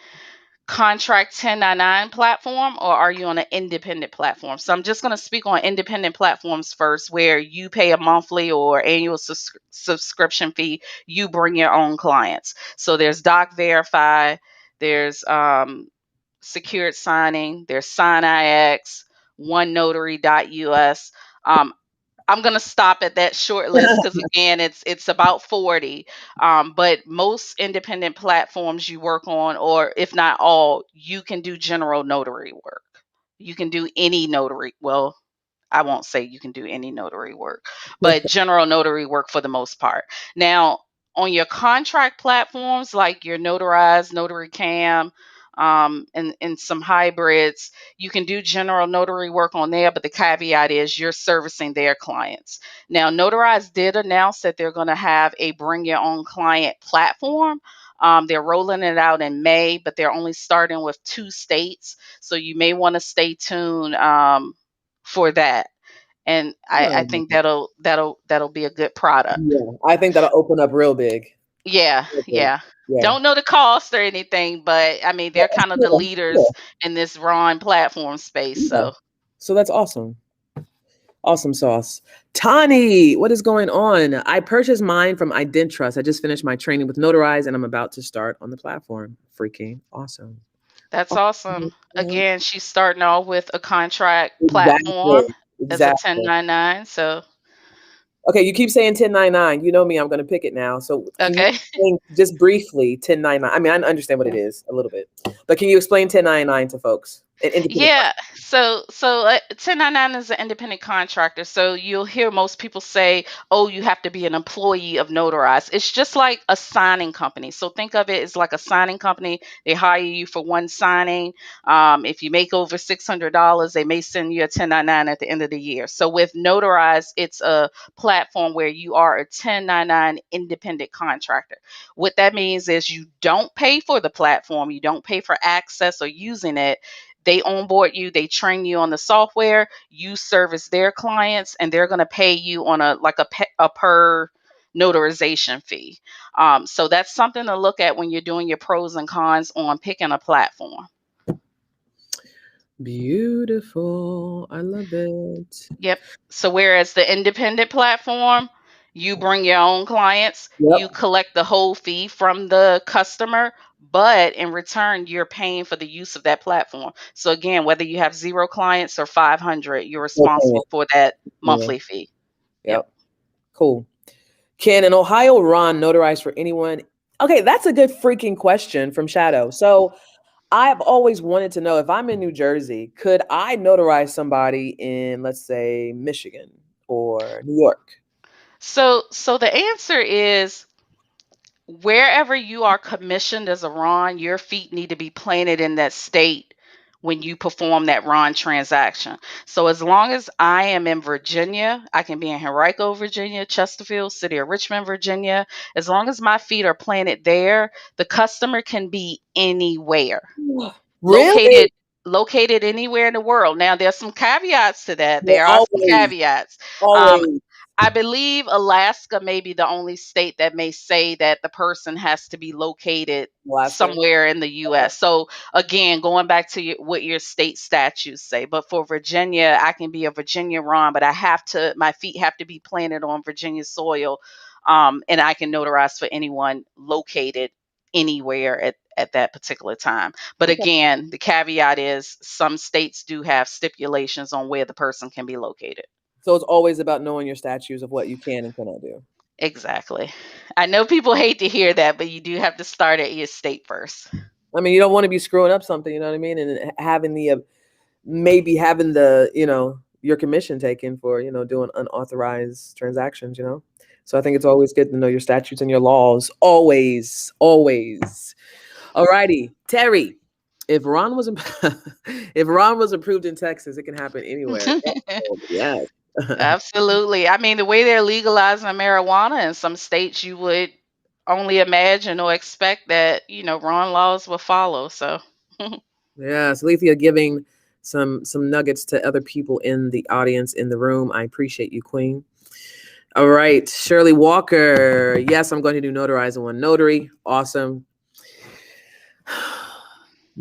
contract 1099 platform or are you on an independent platform? So I'm just going to speak on independent platforms first, where you pay a monthly or annual subscription fee. You bring your own clients. So there's Doc Verify, there's Secured Signing, there's SignIX, OneNotary.us. I'm gonna stop at that short list because again, it's about 40. But most independent platforms you work on, or if not all, you can do general notary work. You can do any notary. Well, I won't say you can do any notary work, but general notary work for the most part. Now, On your contract platforms like your Notarize, Notary Cam, and some hybrids, you can do general notary work on there, but the caveat is you're servicing their clients. Now, Notarize did announce that they're going to have a bring your own client platform. They're rolling it out in May, but they're only starting with 2 states. So you may want to stay tuned for that. And I think Oh, that'll be a good product. yeah, I think that'll open up real big. Yeah, Real big. yeah. Yeah. Don't know the cost or anything, but I mean Yeah, they're kind of the sure, leaders sure. in this Ron platform space. Yeah. So So that's awesome. Awesome sauce. Tani, what is going on? I purchased mine from Identrust. I just finished my training with Notarize and I'm about to start on the platform. Freaking awesome. that's Awesome. awesome. Again, she's starting off with a contract platform Exactly. as a Exactly. 1099. So Okay, you keep saying 1099. You know me, I'm going to pick it now. So can you okay. explain just briefly 1099? I mean, I understand what it is a little bit, but can you explain 1099 to folks? An independent Yeah. So 1099 is an independent contractor. So you'll hear most people say, "Oh, you have to be an employee of Notarize." It's just like a signing company. So think of it as like a signing company. They hire you for one signing. If you make over $600, they may send you a 1099 at the end of the year. So with Notarize, it's a platform where you are a 1099 independent contractor. What that means is you don't pay for the platform, you don't pay for access or using it. They onboard you, they train you on the software, you service their clients, and they're going to pay you on a per notarization fee. So that's something to look at when you're doing your pros and cons on picking a platform. Beautiful. I love it. Yep. So whereas the independent platform, you bring your own clients, you Yep. collect the whole fee from the customer, but in return, you're paying for the use of that platform. So again, whether you have 0 clients or 500, you're Okay. responsible for that Yeah. monthly fee. Yep. Yep. Cool. Can an Ohio Ron notarize for anyone? Okay, that's a good freaking question from Shadow. So I've always wanted to know if I'm in New Jersey, could I notarize somebody in, let's say, Michigan or New York? So the answer is wherever you are commissioned as a Ron, your feet need to be planted in that state when you perform that Ron transaction. So as long as I am in Virginia, I can be in Henrico, Virginia, Chesterfield, City of Richmond, Virginia. As long as my feet are planted there, the customer can be anywhere, Really? located located anywhere in the world. Now there's some caveats to that. Yeah, There are some always, caveats. Um, always I believe Alaska may be the only state that may say that the person has to be located Alaska. somewhere in the Okay. US. So again, going back to what your state statutes say, but for Virginia, I can be a Virginia Ron, but my feet have to be planted on Virginia soil, and I can notarize for anyone located anywhere at that particular time. But Okay. again, the caveat is some states do have stipulations on where the person can be located. So it's always about knowing your statutes of what you can and cannot do. Exactly. I know people hate to hear that, but you do have to start at your state first. I mean, you don't want to be screwing up something, you know what I mean? And having the maybe having the, your commission taken for, doing unauthorized transactions, So I think it's always good to know your statutes and your laws. Always, always. All righty. Terry, if Ron was if Ron was approved in Texas, it can happen anywhere. Oh, yes. Absolutely. I mean, the way they're legalizing marijuana in some states, you would only imagine or expect that, Ron laws will follow. So, Yes, Lethea giving some nuggets to other people in the audience in the room. I appreciate you, Queen. All right, Shirley Walker. Yes, I'm going to do Notarize in One Notary. Awesome.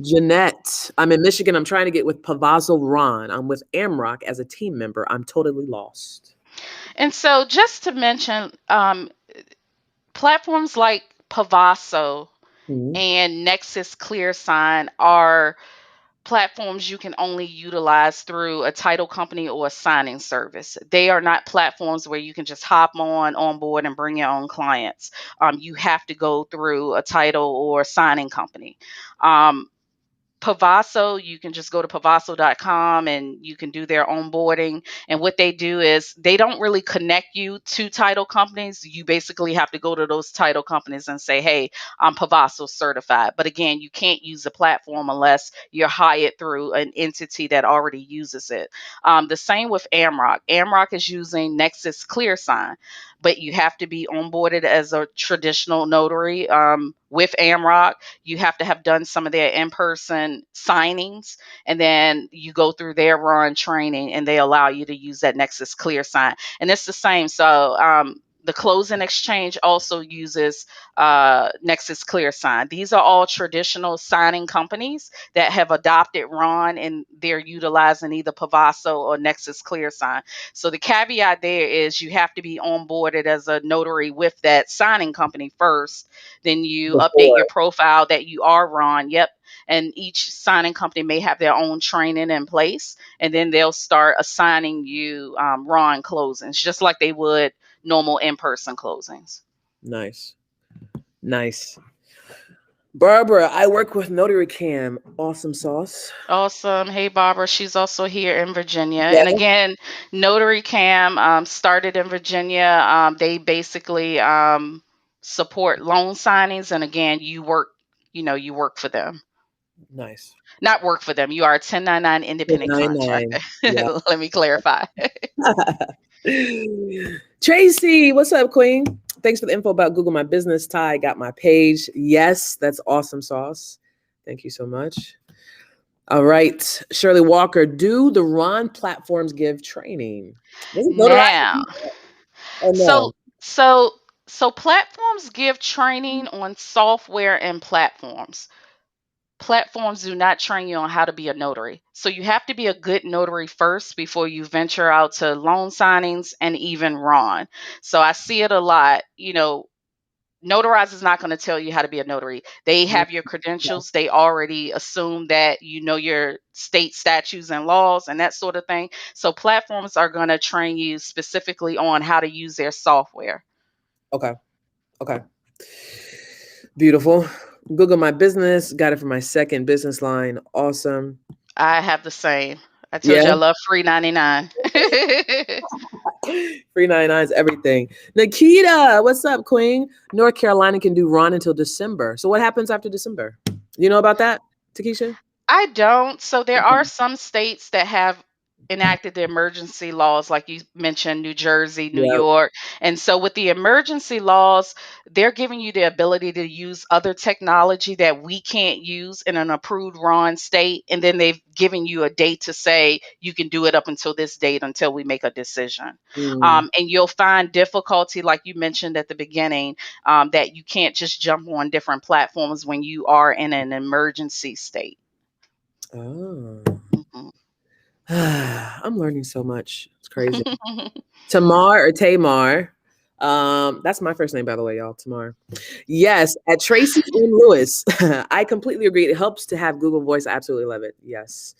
Jeanette, I'm in Michigan. I'm trying to get with Pavazo Ron. I'm with Amrock as a team member. I'm totally lost. and so just to mention, platforms like Pavaso Mhm. and Nexus ClearSign are platforms you can only utilize through a title company or a signing service. They are not platforms where you can just hop on board and bring your own clients. You have to go through a title or signing company. Um, Pavaso, you can just go to pavaso.com and you can do their onboarding. And what they do is they don't really connect you to title companies. You basically have to go to those title companies and say, hey, I'm Pavaso certified. But again, you can't use the platform unless you're hired through an entity that already uses it. The same with Amrock. Amrock is using Nexus ClearSign, but you have to be onboarded as a traditional notary with Amrock. You have to have done some of their in-person signings, and then you go through their run training, and they allow you to use that Nexus ClearSign. And it's the same. So the closing exchange also uses Nexus ClearSign. These are all traditional signing companies that have adopted Ron, and they're utilizing either Pavaso or Nexus ClearSign. So the caveat there is you have to be onboarded as a notary with that signing company first. Then you update your Before. profile that you are Ron. Yep. And each signing company may have their own training in place, and then they'll start assigning you Ron closings, just like they would normal in-person closings. Nice. Nice. Barbara, I work with Notary Cam. Awesome sauce. Awesome. Hey, Barbara. She's also here in Virginia. Yeah. And again, Notary Cam started in Virginia. They basically support loan signings. And again, you work for them. Nice. Not work for them. You are a 1099 independent contractor. 1099. Yeah. Let me clarify. Tracy, what's up, Queen? Thanks for the info about Google My Business. Ty got my page. Yes, that's awesome sauce. Thank you so much. All right. Shirley Walker, do the Ron platforms give training? Does it Now, notarize? Oh, so no. so so platforms give training on software and platforms. Platforms do not train you on how to be a notary. So you have to be a good notary first before you venture out to loan signings and even Ron. So I see it a lot. Notarize is not going to tell you how to be a notary. They Mm, have your yeah. credentials. They already assume that you know your state statutes and laws and that sort of thing. So platforms are going to train you specifically on how to use their software. Okay. Okay. Beautiful. Google My Business. Got it for my second business line. Awesome. I have the same. I told Yeah. you I love free 99. Free 99 is everything. Nikita, what's up, Queen? North Carolina can do Ron until December. So what happens after December? You know about that, Takisha? I don't. So there are Okay. some states that have enacted the emergency laws, like you mentioned, New Jersey, New Yeah. York. And so with the emergency laws, they're giving you the ability to use other technology that we can't use in an approved RON state. And then they've given you a date to say you can do it up until this date until we make a decision. Mm. And you'll find difficulty, like you mentioned at the beginning, that you can't just jump on different platforms when you are in an emergency state. Oh. Mhm. I'm learning so much. It's crazy. Tamar or Tamar. That's my first name, by the way, y'all. Tamar. Yes, at Tracy and Lewis. I completely agree. It helps to have Google Voice. I absolutely love it. Yes.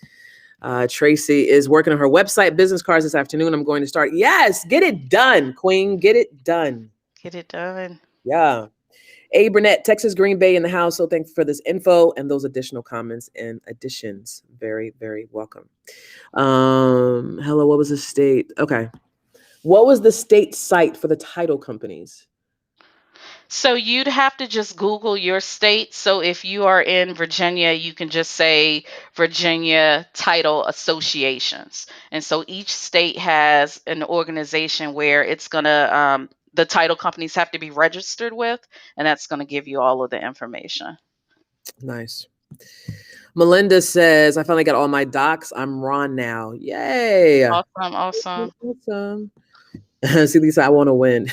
Tracy is working on her website business cards this afternoon. I'm going to start. Yes, get it done, Queen. Get it done. Get it done. Yeah. A Burnett, Texas, Green Bay in the house. So thanks for this info and those additional comments and additions. Very, very welcome. Hello, what was the state? Okay. What was the state site for the title companies? So you'd have to just Google your state. So if you are in Virginia, you can just say Virginia Title Associations. And so each state has an organization where it's going to, the title companies have to be registered with, and that's going to give you all of the information. Nice. Melinda says, I finally got all my docs. I'm Ron now. Yay. Awesome. Awesome. Awesome. See, Lisa, I want to win.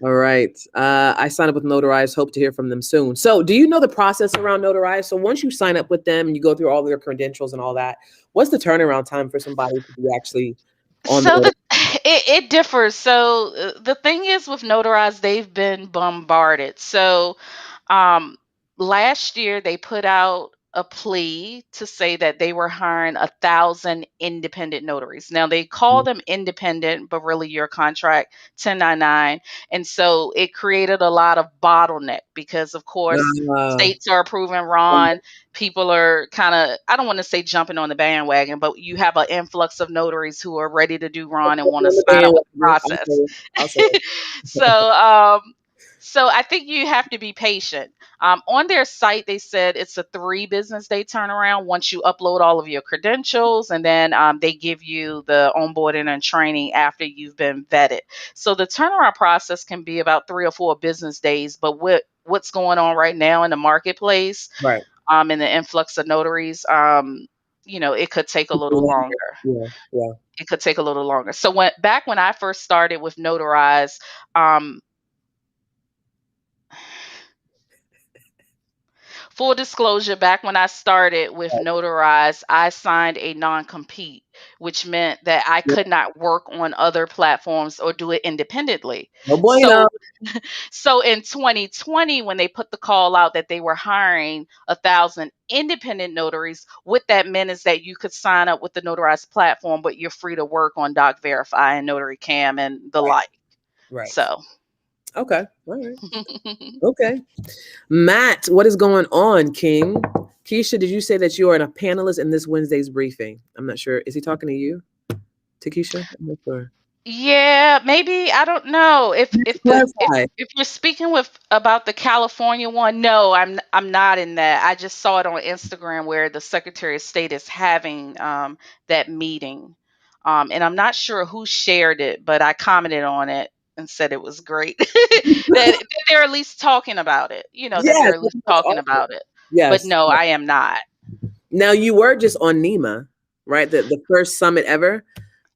All right. I signed up with Notarize. Hope to hear from them soon. So, do you know the process around Notarize? So, once you sign up with them and you go through all their credentials and all that, what's the turnaround time for somebody to be actually on So the it differs. So the thing is with Notarize, they've been bombarded. So um, last year they put out a plea to say that they were hiring 1,000 independent notaries. Now they call them independent, but really your contract 1099. And so it created a lot of bottleneck because of course Uh, states are approving Ron. People are kind of, I don't want to say jumping on the bandwagon, but you have an influx of notaries who are ready to do Ron and want to sign up with the process. I'll say it. so so I think you have to be patient. On their site, they said it's a 3 business day turnaround once you upload all of your credentials, and then they give you the onboarding and training after you've been vetted. So the turnaround process can be about 3 or 4 business days. But what's going on right now in the marketplace, Right. in the influx of notaries, it could take a little longer. Yeah. Yeah. It could take a little longer. So when I first started with Notarize, um, full disclosure, back when I started with Notarize, I signed a non-compete, which meant that I Yeah. could not work on other platforms or do it independently. No bueno. So so in 2020, when they put the call out that they were hiring 1,000 independent notaries, what that meant is that you could sign up with the Notarize platform, but you're free to work on Doc Verify and Notary Cam and the Right. like. Right. So Okay. All right. Okay. Matt, what is going on, King? Keisha, did you say that you are a panelist in this Wednesday's briefing? I'm not sure. Is he talking to you, Takisha? I'm not sure. Yeah, maybe, I don't know. Clarify. If you're speaking with about the California one, no, I'm not in that. I just saw it on Instagram where the Secretary of State is having that meeting. And I'm not sure who shared it, but I commented on it and said it was great. That they're at least talking about it. That Yes, they're at least that's talking awesome. about it. But Yes. no, I am not. Now you were just on NEMA, right? The first summit ever.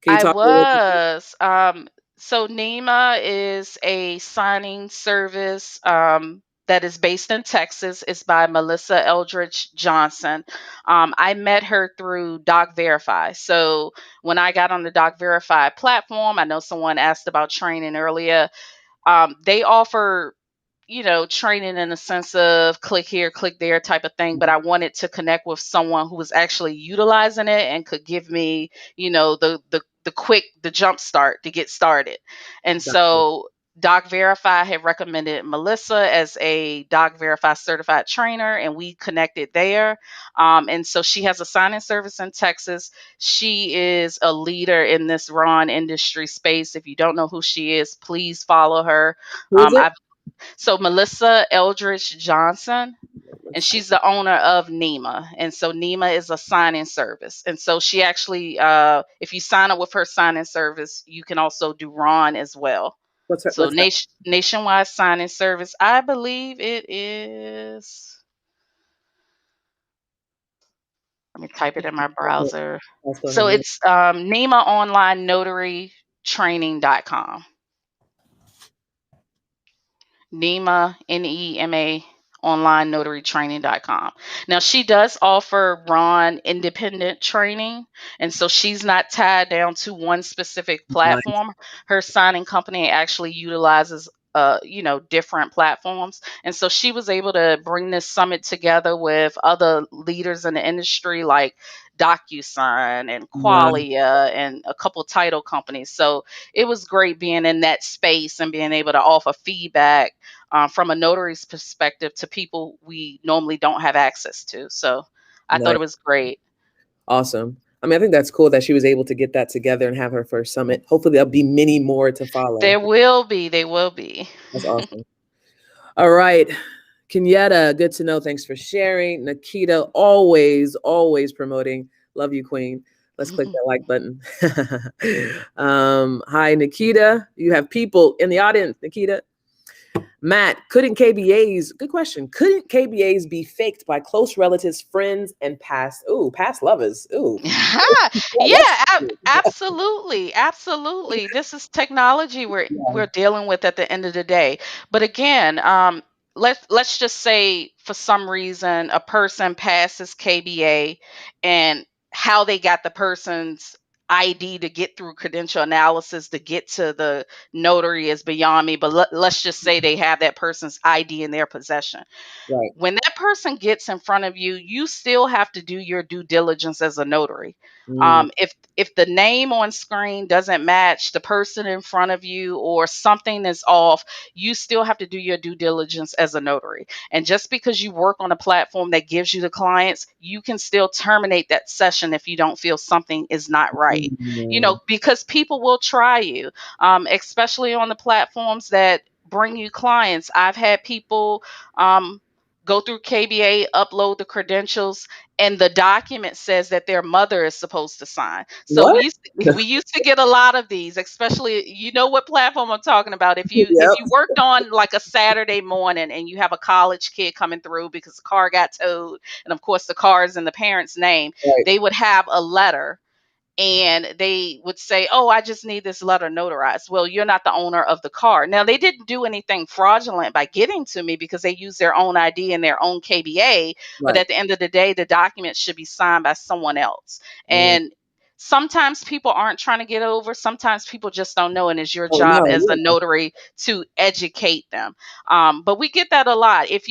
Can you I talk a little bit? was. So NEMA is a signing service that is based in Texas. It's by Melissa Eldridge Johnson. I met her through Doc Verify. So when I got on the Doc Verify platform, I know someone asked about training earlier. They offer training in the sense of click here, click there type of thing. But I wanted to connect with someone who was actually utilizing it and could give me, the jump start to get started. And Gotcha. so Doc Verify had recommended Melissa as a Doc Verify certified trainer, and we connected there. And so she has a signing service in Texas. She is a leader in this Ron industry space. If you don't know who she is, please follow her. Who is it? I've so Melissa Eldridge Johnson, and Let's see. she's the owner of NEMA. And so NEMA is a sign-in service. And so she actually, if you sign up with her sign-in service, you can also do Ron as well. So What's that? nationwide sign-in service, I believe it is. Let me type it in my browser. Let's go So ahead. it's NEMA Online Notary Training.com. NEMA, NEMA, online notary training.com. Now, she does offer Ron independent training. And so she's not tied down to one specific Nice. platform. Her signing company actually utilizes different platforms. And so she was able to bring this summit together with other leaders in the industry like DocuSign and Qualia and a couple title companies. So it was great being in that space and being able to offer feedback from a notary's perspective to people we normally don't have access to. So I thought Nice. it was great. Awesome. I mean, I think that's cool that she was able to get that together and have her first summit. Hopefully, there'll be many more to follow. There will be. They will be. That's awesome. All right. Kenyatta, good to know. Thanks for sharing. Nikita, always promoting. Love you, Queen. Let's click that like button. Hi, Nikita. You have people in the audience, Nikita. Matt, good question. Couldn't KBAs be faked by close relatives, friends, and past lovers? Ooh. Let's- Yeah, absolutely, absolutely. This is technology we're dealing with at the end of the day. But again, let's just say for some reason a person passes KBA, and how they got the person's ID to get through credential analysis to get to the notary is beyond me. But let's just say they have that person's ID in their possession. Right. When that person gets in front of you, you still have to do your due diligence as a notary. Mm. If the name on screen doesn't match the person in front of you or something is off, you still have to do your due diligence as a notary. And just because you work on a platform that gives you the clients, you can still terminate that session if you don't feel something is not right. Mm. Because people will try you, especially on the platforms that bring you clients. I've had people go through KBA, upload the credentials, and the document says that their mother is supposed to sign. So What? we used to get a lot of these, especially, you know what platform I'm talking about. If Yep. you worked on like a Saturday morning and you have a college kid coming through because the car got towed, and of course the car is in the parent's name, Right. they would have a letter and they would say, "Oh, I just need this letter notarized." Well, you're not the owner of the car. Now, they didn't do anything fraudulent by getting to me because they used their own ID and their own KBA, but Right. at the end of the day, the document should be signed by someone else. Mm. And sometimes people aren't trying to get over, sometimes people just don't know, and it's your Oh job no. as a Yeah. notary to educate them. But we get that a lot. If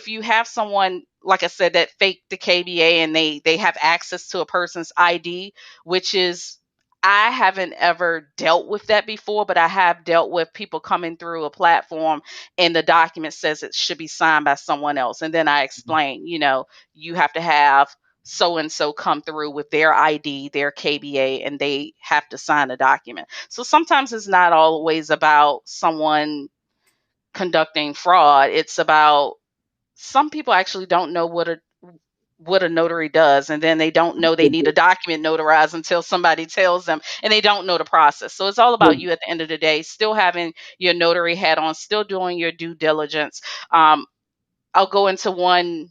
you have someone, like I said, that fake the KBA and they have access to a person's ID, which is, I haven't ever dealt with that before, but I have dealt with people coming through a platform and the document says it should be signed by someone else. And then I explain, you have to have so and so come through with their ID, their KBA, and they have to sign a document. So sometimes it's not always about someone conducting fraud. It's about, some people actually don't know what a notary does, and then they don't know they need a document notarized until somebody tells them, and they don't know the process. So it's all about you at the end of the day, still having your notary hat on, still doing your due diligence. I'll go into one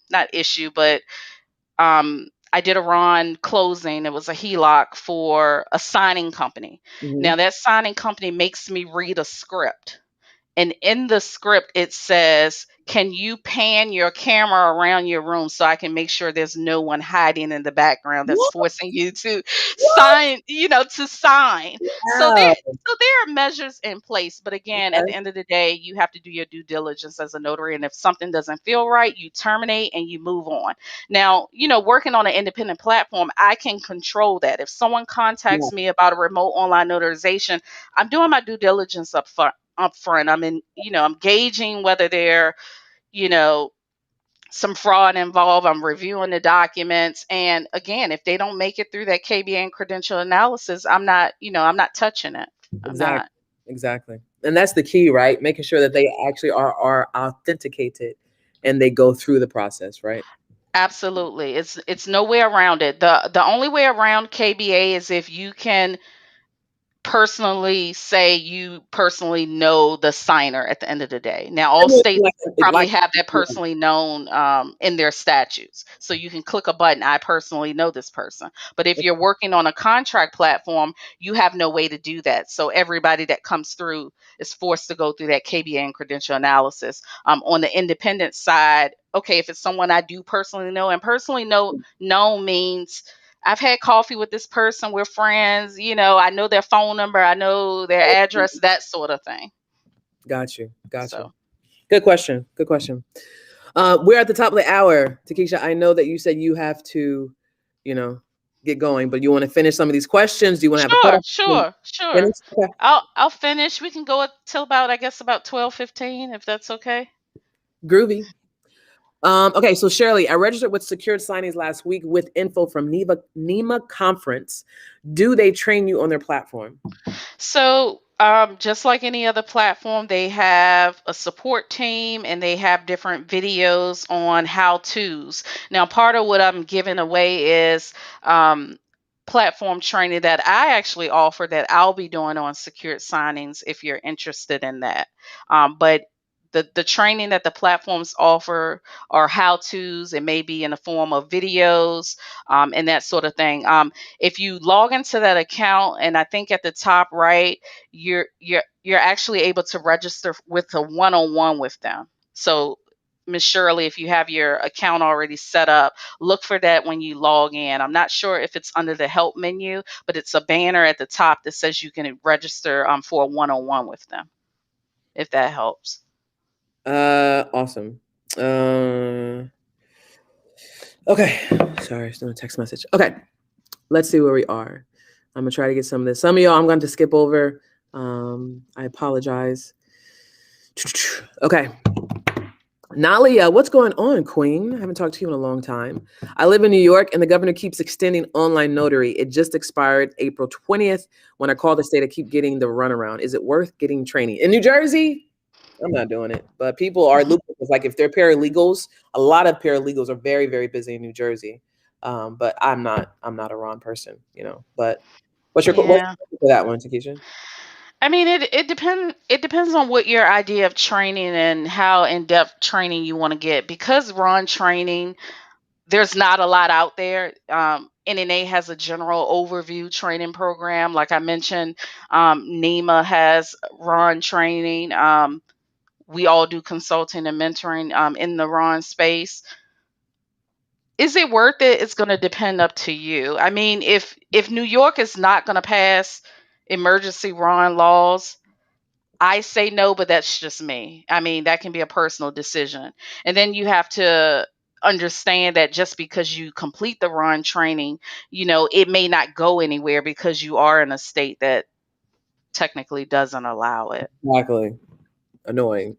not issue, but I did a Ron closing. It was a HELOC for a signing company. Mhm. Now that signing company makes me read a script, and in the script, it says, "Can you pan your camera around your room so I can make sure there's no one hiding in the background that's What? forcing you to What? sign, to sign?" So Wow. there are measures in place. But again, at Okay. the end of the day, you have to do your due diligence as a notary. And if something doesn't feel right, you terminate and you move on. Now, working on an independent platform, I can control that. If someone Yeah. contacts me about a remote online notarization, I'm doing my due diligence up front. I'm gauging whether there, you know, some fraud involved. I'm reviewing the documents. And again, if they don't make it through that KBA and credential analysis, I'm not touching it. I'm Exactly. not. Exactly. And that's the key, right? Making sure that they actually are authenticated and they go through the process, right? Absolutely. It's no way around it. The only way around KBA is if you can personally say you personally know the signer at the end of the day. Now, all Similar states to probably like have that yeah, personally known in their statutes. So you can click a button, "I personally know this person." But if you're working on a contract platform, you have no way to do that. So everybody that comes through is forced to go through that KBA and credential analysis. On the independent side, okay, if it's someone I do personally know, and personally know means I've had coffee with this person. We're friends. I know their phone number. I know their address, that sort of thing. got you. Got you. So, Good question. Good question. We're at the top of the hour. Takisha, I know that you said you have to, you know, get going, but you want to finish some of these questions? Do you want to have a sure, cutoff? sure, sure. Finish? Okay. I'll finish. We can go till about, I guess, about 12:15, if that's okay. Groovy. Okay, so Shirley, I registered with Secured Signings last week with info from NEMA conference. Do they train you on their platform? So, just like any other platform, they have a support team and they have different videos on how to's. Now, part of what I'm giving away is platform training that I actually offer that I'll be doing on secured signings if you're interested in that. But the training that the platforms offer are how to's. It may be in the form of videos and that sort of thing. If you log into that account, and I think at the top right, you're actually able to register with a one-on-one with them. So, Miss Shirley, if you have your account already set up, look for that when you log in. I'm not sure if it's under the help menu, but it's a banner at the top that says you can register for a one-on-one with them, if that helps. Awesome. Okay. Sorry, it's not a text message. Okay. Let's see where we are. I'm gonna try to get some of this. Some of y'all I'm going to skip over. I apologize. Okay. Nalia, what's going on, Queen? I haven't talked to you in a long time. I live in New York and the governor keeps extending online notary. It just expired April 20th. When I call the state, I keep getting the runaround. Is it worth getting training? In New Jersey, I'm not doing it. But people are lucrative. Like if they're paralegals, a lot of paralegals are very, very busy in New Jersey. But I'm not a Ron person, you know. But what's your Yeah. for that one, Takisha? I mean, it depends on what your idea of training and how in depth training you want to get. Because Ron training, there's not a lot out there. NNA has a general overview training program, like I mentioned. NEMA has Ron training. We all do consulting and mentoring in the Ron space. Is it worth it? It's going to depend up to you. I mean, if New York is not going to pass emergency Ron laws, I say no, but that's just me. I mean, that can be a personal decision. And then you have to understand that just because you complete the Ron training, it may not go anywhere because you are in a state that technically doesn't allow it. Exactly. Annoying.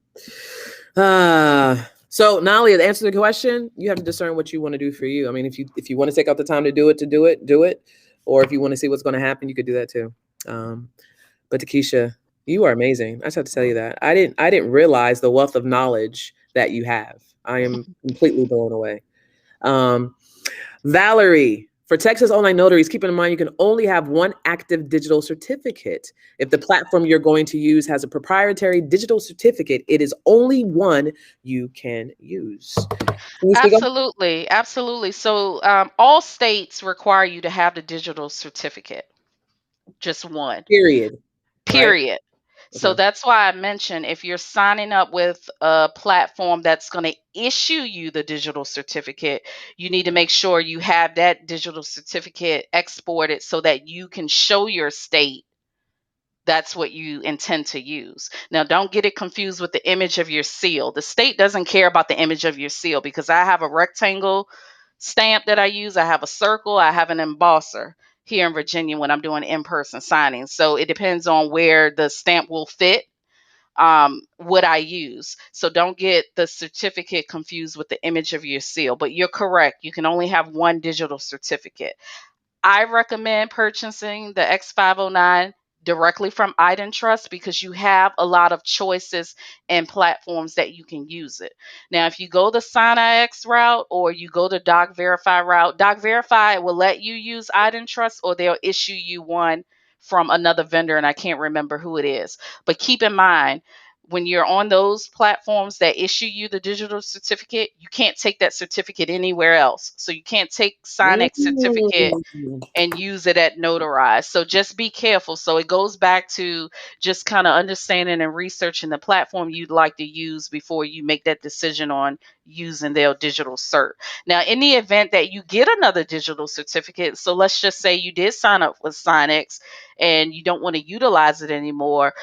So Nalia, the answer to the question, you have to discern what you want to do for you. I mean, if you want to take out the time to do it, do it. Or if you want to see what's going to happen, you could do that too. But Takisha, you are amazing. I just have to tell you that. I didn't realize the wealth of knowledge that you have. I am completely blown away. Um, Valerie, for Texas online notaries, keep in mind you can only have one active digital certificate. If the platform you're going to use has a proprietary digital certificate, it is only one you can use. Can you speak on Absolutely, absolutely. So, all states require you to have the digital certificate, just one. period? Right? Period. So Okay. that's why I mentioned if you're signing up with a platform that's going to issue you the digital certificate, you need to make sure you have that digital certificate exported so that you can show your state that's what you intend to use. Now, don't get it confused with the image of your seal. The state doesn't care about the image of your seal because I have a rectangle stamp that I use, I have a circle, I have an embosser here in Virginia when I'm doing in person signings. So it depends on where the stamp will fit. What I use. So don't get the certificate confused with the image of your seal. But you're correct. You can only have one digital certificate. I recommend purchasing the X509 directly from IdenTrust because you have a lot of choices and platforms that you can use it. Now, if you go the SignIX route or you go the Doc Verify route, Doc Verify will let you use IdenTrust or they'll issue you one from another vendor, and I can't remember who it is. But keep in mind, when you're on those platforms that issue you the digital certificate, you can't take that certificate anywhere else. So you can't take SignX certificate Mm. and use it at notarized. So just be careful. So it goes back to just kind of understanding and researching the platform you'd like to use before you make that decision on using their digital cert. Now, in the event that you get another digital certificate, so let's just say you did sign up with SignX and you don't want to utilize it anymore,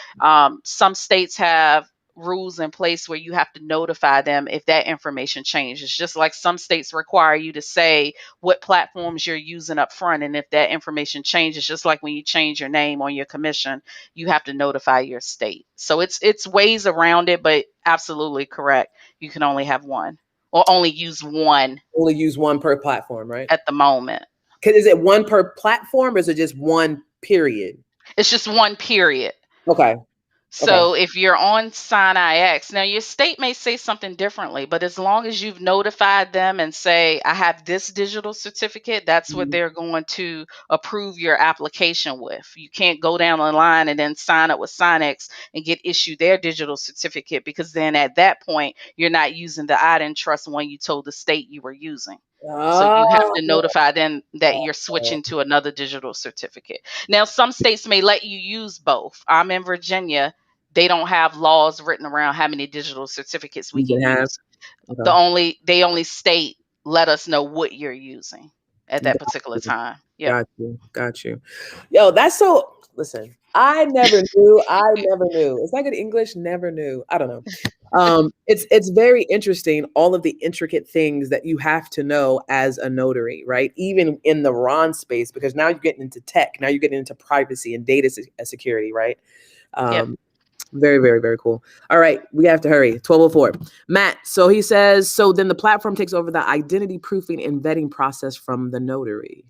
some states have rules in place where you have to notify them if that information changes. Just like some states require you to say what platforms you're using up front. And if that information changes, just like when you change your name on your commission, you have to notify your state. So it's ways around it, but absolutely correct. You can only have one or only use one Only use one per platform, right? at the moment. Because is it one per platform or is it just one period? It's just one period. Okay. Okay. So if you're on SignIX, now your state may say something differently, but as long as you've notified them and say, I have this digital certificate, that's what Mhm. they're going to approve your application with. You can't go down the line and then sign up with SignX and get issued their digital certificate because then at that point, you're not using the I didn't trust one you told the state you were using. So you have Oh, to notify them that you're switching to another digital certificate. Now, some states may let you use both. I'm in Virginia. They don't have laws written around how many digital certificates we you can can have. use. Okay. They only state let us know what you're using at that particular time. Yep. Got you. Got you. Yo, that's so. Listen, I never knew. I never knew. Is that good English? Never knew. I don't know. It's very interesting, all of the intricate things that you have to know as a notary, right? Even in the Ron space, because now you're getting into tech, now you're getting into privacy and data security, right? Yep. Very, very, very cool. All right, we have to hurry. 12:04. Matt, so he says, so then the platform takes over the identity proofing and vetting process from the notary.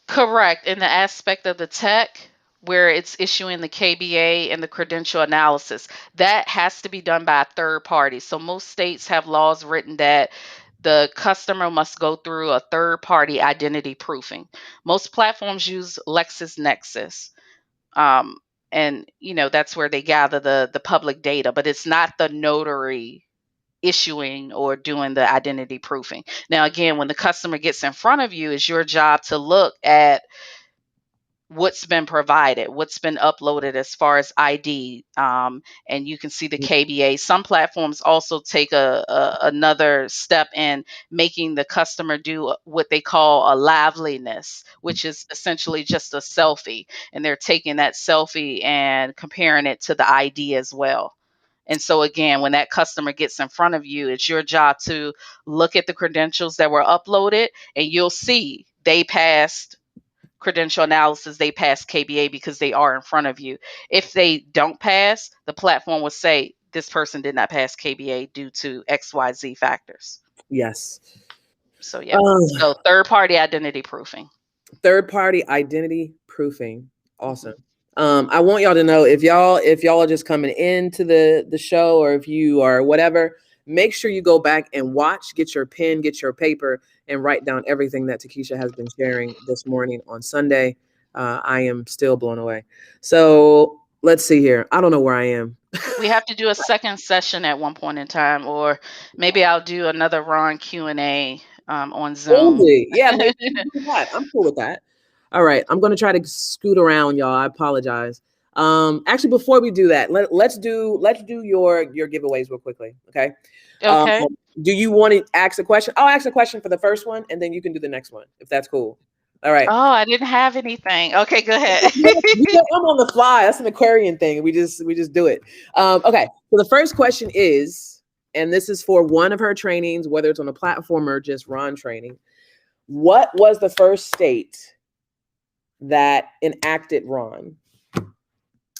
Correct. In the aspect of the tech, where it's issuing the KBA and the credential analysis, that has to be done by a third party. So most states have laws written that the customer must go through a third party identity proofing. Most platforms use LexisNexis. Um, and that's where they gather the public data, but it's not the notary issuing or doing the identity proofing. Now, again, when the customer gets in front of you, it's your job to look at what's been provided, what's been uploaded as far as ID, and you can see the KBA. Some platforms also take another step in making the customer do what they call a liveliness, which is essentially just a selfie, and they're taking that selfie and comparing it to the ID as well. And so again, when that customer gets in front of you, it's your job to look at the credentials that were uploaded, and you'll see they passed credential analysis, they pass KBA because they are in front of you. If they don't pass, the platform will say this person did not pass KBA due to XYZ factors. Yes. So, yep. So, third party identity proofing. Third party identity proofing. Mhm. Awesome. I want y'all to know, if y'all are just coming into the show, or if you are whatever, make sure you go back and watch, get your pen, get your paper, and write down everything that Takisha has been sharing this morning on Sunday. I am still blown away. So let's see here. I don't know where I am. We have to do a second session at one point in time, or maybe I'll do another Ron Q&A on Zoom. Totally. Yeah, maybe do that. I'm cool with that. All right. I'm gonna try to scoot around, y'all. I apologize. Actually, before we do that, let's do your giveaways real quickly. Okay. Um, Okay. do you want to ask a question? I'll ask a question for the first one, and then you can do the next one if that's cool. All right. Oh, I didn't have anything. Okay, go ahead. I'm on the fly. That's an Aquarian thing. We just do it. Okay. So the first question is, and this is for one of her trainings, whether it's on a platform or just Ron training. What was the first state that enacted Ron?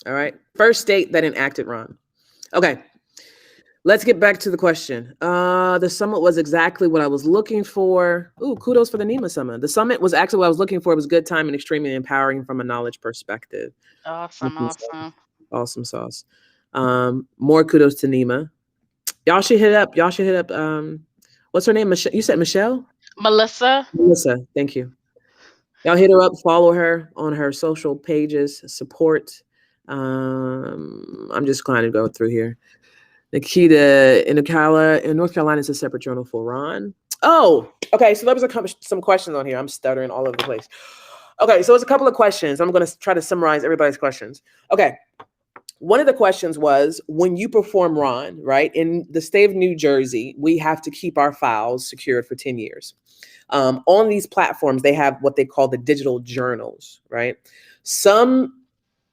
All right. First state that enacted Ron. Okay. Let's get back to the question. The summit was exactly what I was looking for. Ooh, kudos for the NEMA Summit. The summit was actually what I was looking for. It was good time and extremely empowering from a knowledge perspective. Awesome, Awesome sauce. awesome. Awesome sauce. More kudos to NEMA. Y'all should hit up. What's her name? Michelle. You said Michelle? Melissa? Melissa. Thank you. Y'all hit her up, follow her on her social pages, support. I'm just kind of go through here. Nikita in North Carolina is a separate journal for Ron. Oh, okay. So there was some questions on here. I'm stuttering all over the place. Okay, so it's a couple of questions. I'm going to try to summarize everybody's questions. Okay. One of the questions was, when you perform Ron, right, in the state of New Jersey, we have to keep our files secured for 10 years. On these platforms, they have what they call the digital journals, right? Some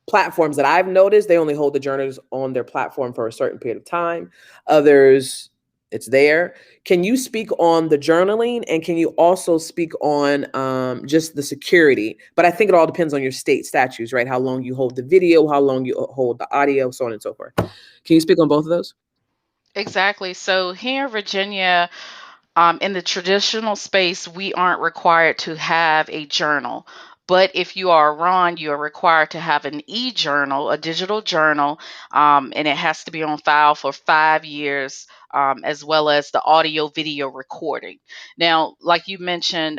platforms that I've noticed, they only hold the journals on their platform for a certain period of time. Others, it's there. Can you speak on the journaling, and can you also speak on just the security? But I think it all depends on your state statutes, right? How long you hold the video, how long you hold the audio, so on and so forth. Can you speak on both of those? Exactly. So here in Virginia, in the traditional space, we aren't required to have a journal. But if you are Ron, you are required to have an e-journal, a digital journal, and it has to be on file for 5 years, as well as the audio video recording. Now, like you mentioned,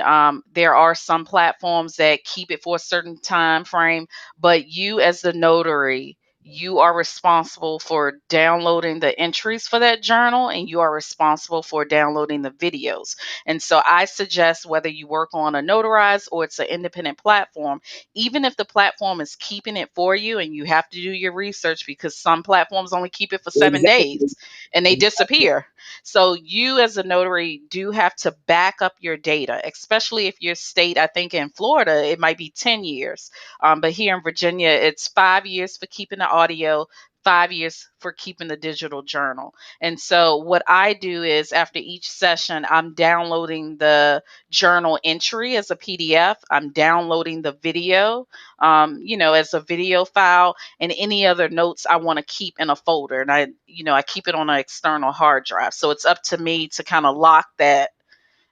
there are some platforms that keep it for a certain time frame, but you as the notary, you are responsible for downloading the entries for that journal, and you are responsible for downloading the videos. And so I suggest, whether you work on a notarized or it's an independent platform, even if the platform is keeping it for you, and you have to do your research because some platforms only keep it for 7 days Exactly. and they disappear. So you as a notary do have to back up your data, especially if your state, I think in Florida, it might be 10 years. But here in Virginia, it's 5 years for keeping the audio, 5 years for keeping the digital journal. And so what I do is after each session, I'm downloading the journal entry as a PDF. I'm downloading the video, as a video file, and any other notes I want to keep in a folder. And I keep it on an external hard drive. So it's up to me to kind of lock that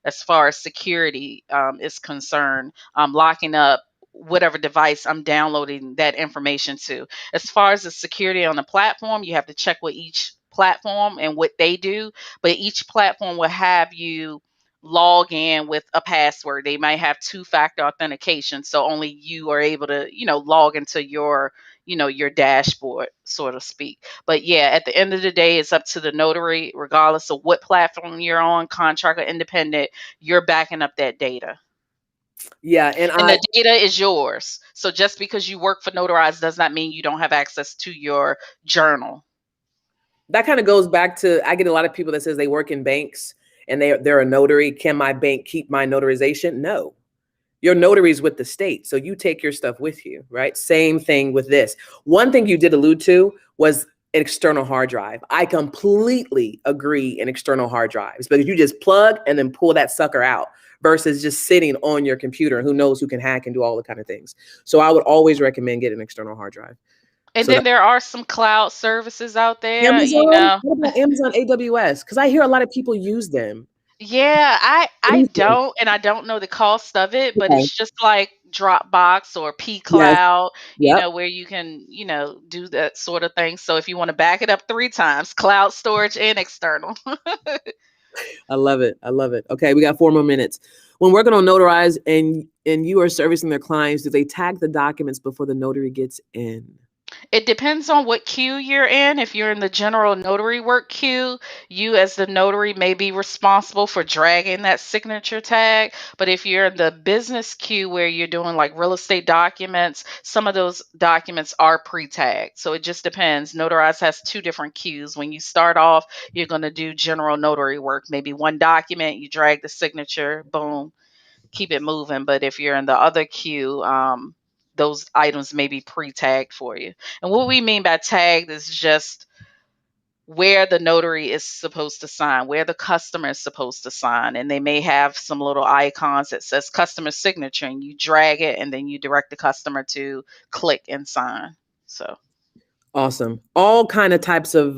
as far as security is concerned, locking up whatever device I'm downloading that information to. As far as the security on the platform, you have to check with each platform and what they do, but each platform will have you log in with a password. They might have two-factor authentication, so only you are able to, log into your dashboard, so to speak. But yeah, at the end of the day, it's up to the notary, regardless of what platform you're on, contract or independent, you're backing up that data. Yeah, and And the data is yours. So just because you work for Notarize does not mean you don't have access to your journal. that kind of goes back to, I get a lot of people that says they work in banks and they're a notary. Can my bank keep my notarization? No. Your notary's with the state, so you take your stuff with you, right? Same thing with this. One thing you did allude to was an external hard drive. I completely agree in external hard drives because you just plug and then pull that sucker out versus just sitting on your computer. Who knows who can hack and do all the kind of things. So I would always recommend getting an external hard drive. And So then that there are some cloud services out there, Amazon, what about Amazon AWS? Because I hear a lot of people use them. Yeah, I What do I you think? don't, and I don't know the cost of it, but Okay. it's just like Dropbox or P Yes. Cloud, Yep. where you can, do that sort of thing. So if you want to back it up 3 times, cloud storage and external. I love it. I love it. Okay, we got 4 more minutes. When working on Notarize and you are servicing their clients, do they tag the documents before the notary gets in? It depends on what queue you're in. If you're in the general notary work queue, you as the notary may be responsible for dragging that signature tag. But if you're in the business queue where you're doing like real estate documents, some of those documents are pre-tagged. So it just depends. Notarize has 2 different queues. When you start off, you're going to do general notary work, maybe one document, you drag the signature, boom, keep it moving. But if you're in the other queue, those items may be pre-tagged for you. And what we mean by tagged is just where the notary is supposed to sign, where the customer is supposed to sign. And they may have some little icons that says customer signature, and you drag it and then you direct the customer to click and sign. So Awesome. All kind of types of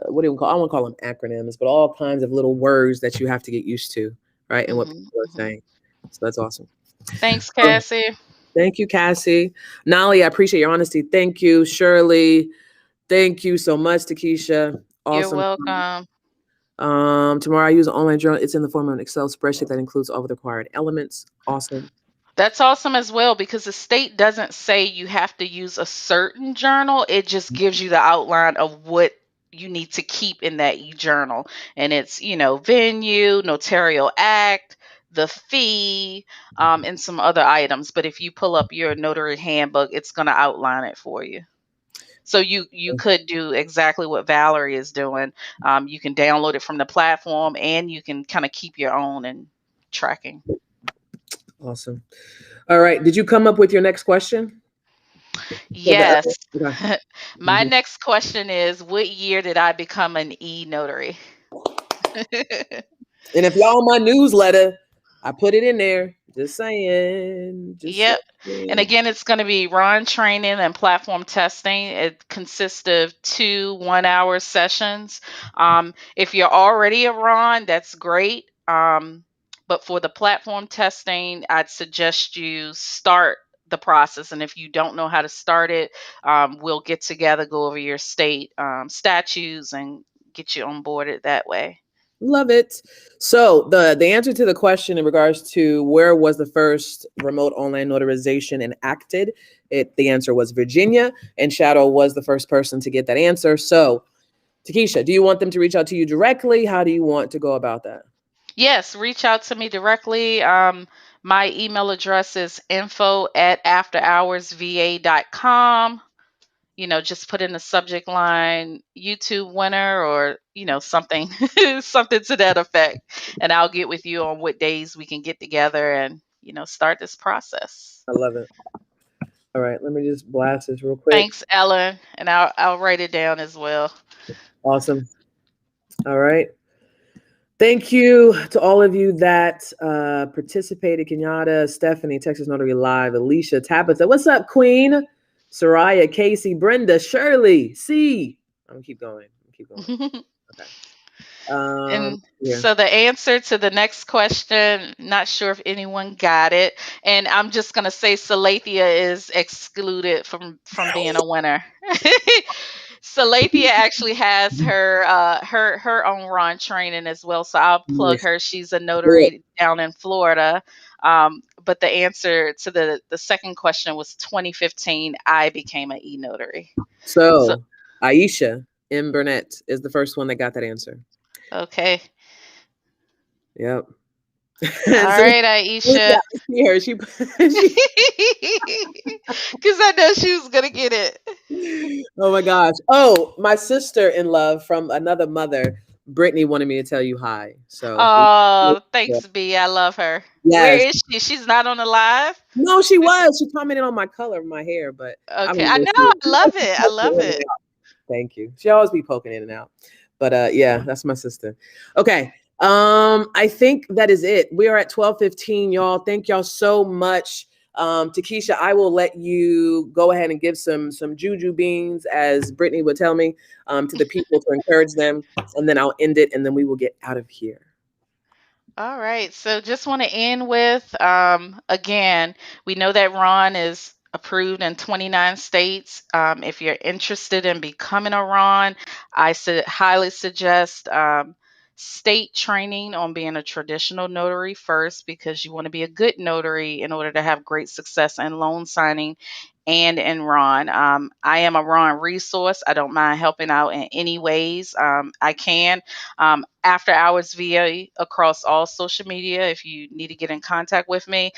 what do you call? I won't call them acronyms, but all kinds of little words that you have to get used to, right? And what mhm, people are mhm. saying. So that's awesome. Thanks, Oh, Cassie. thank you, Cassie. Nolly, I appreciate your honesty. Thank you, Shirley. Thank you so much, Takisha. You're Awesome. welcome. Tomorrow I use an online journal. It's in the form of an Excel spreadsheet that includes all of the required elements. Awesome. That's awesome as well because the state doesn't say you have to use a certain journal. It just gives you the outline of what you need to keep in that e-journal. And it's, venue, notarial act, the fee, and some other items. But if you pull up your notary handbook, it's going to outline it for you. So you could do exactly what Valerie is doing. You can download it from the platform and you can kind of keep your own and tracking. Awesome. All right. Did you come up with your next question? For the Yes. okay. My Mhm. next question is, what year did I become an e-notary? And if y'all on my newsletter, I put it in there. Just saying. Just Yep. And saying. again, it's going to be Ron training and platform testing. It consists of 2 1-hour sessions. If you're already a Ron, that's great. But for the platform testing, I'd suggest you start the process. And if you don't know how to start it, we'll get together, go over your state statutes, and get you onboarded that way. Love it. So the answer to the question in regards to where was the first remote online notarization enacted, the answer was Virginia, and Shadow was the first person to get that answer. So Takisha, do you want them to reach out to you directly? How do you want to go about that? Yes, reach out to me directly. My email address is info@afterhoursva.com. Just put in the subject line YouTube winner or, something something to that effect. And I'll get with you on what days we can get together and, start this process. I love it. All right, let me just blast this real quick. Thanks, Ellen, and I'll write it down as well. Awesome. All right. Thank you to all of you that participated. Kenyatta, Stephanie, Texas Notary Live, Alicia, Tabitha. What's up, Queen? Soraya, Casey, Brenda, Shirley, C. I'm gonna keep going. Okay. And Yeah. so the answer to the next question, not sure if anyone got it. And I'm just gonna say Salathia is excluded from being a winner. Salathia actually has her own Ron training as well. So I'll plug Nice. her. She's a Good. notary down in Florida. But the answer to the second question was 2015, I became an e-notary. So So, Aisha M. Burnett is the first one that got that answer. okay. Yep. All See, right, yeah, Aisha. I see her. She, she. Because I know she was gonna get it. Oh my gosh. Oh, my sister in love from another mother, Brittany, wanted me to tell you hi. So, Oh, thanks, B. I love her. Where yes. is she? She's not on the live. No, she was. She commented on my color of my hair, but I Okay, don't I know. know. I love it. I love it. Thank you. She always be poking in and out. But yeah, that's my sister. Okay. I think that is it. We are at 12:15, y'all. Thank y'all so much. Takisha, I will let you go ahead and give some juju beans, as Brittany would tell me, to the people to encourage them, and then I'll end it, and then we will get out of here. All right. So just want to end with again, we know that Ron is approved in 29 states. If you're interested in becoming a Ron, I highly suggest state training on being a traditional notary first, because you want to be a good notary in order to have great success in loan signing and in Ron. I am a Ron resource. I don't mind helping out in any ways I can. After hours via across all social media if you need to get in contact with me.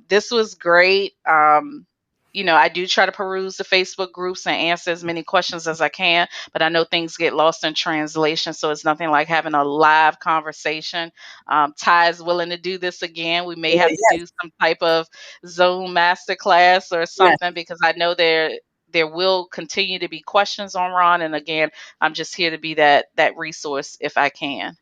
This was great. I do try to peruse the Facebook groups and answer as many questions as I can, but I know things get lost in translation, so it's nothing like having a live conversation. Ty is willing to do this again. We may have to Yes, do some type of Zoom masterclass or yes. something, because I know there will continue to be questions on Ron. And again, I'm just here to be that resource if I can.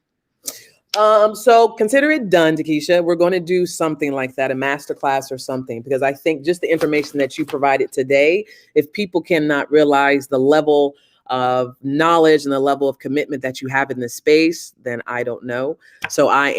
So consider it done, Takisha. We're going to do something like that, a master class or something, because I think just the information that you provided today, if people cannot realize the level of knowledge and the level of commitment that you have in this space, then I don't know. So I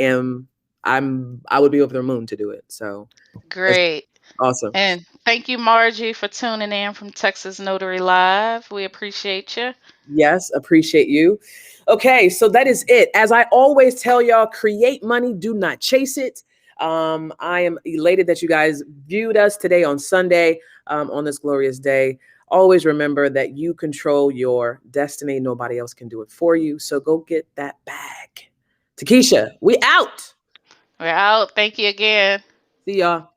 would be over the moon to do it. So that's Great. awesome. And thank you, Margie, for tuning in from Texas Notary Live. We appreciate you. Yes, appreciate you. Okay, so that is it. As I always tell y'all, create money, do not chase it. I am elated that you guys viewed us today on Sunday, on this glorious day. Always remember that you control your destiny. Nobody else can do it for you. So go get that bag. Takisha, we out. We're out. Thank you again. See y'all.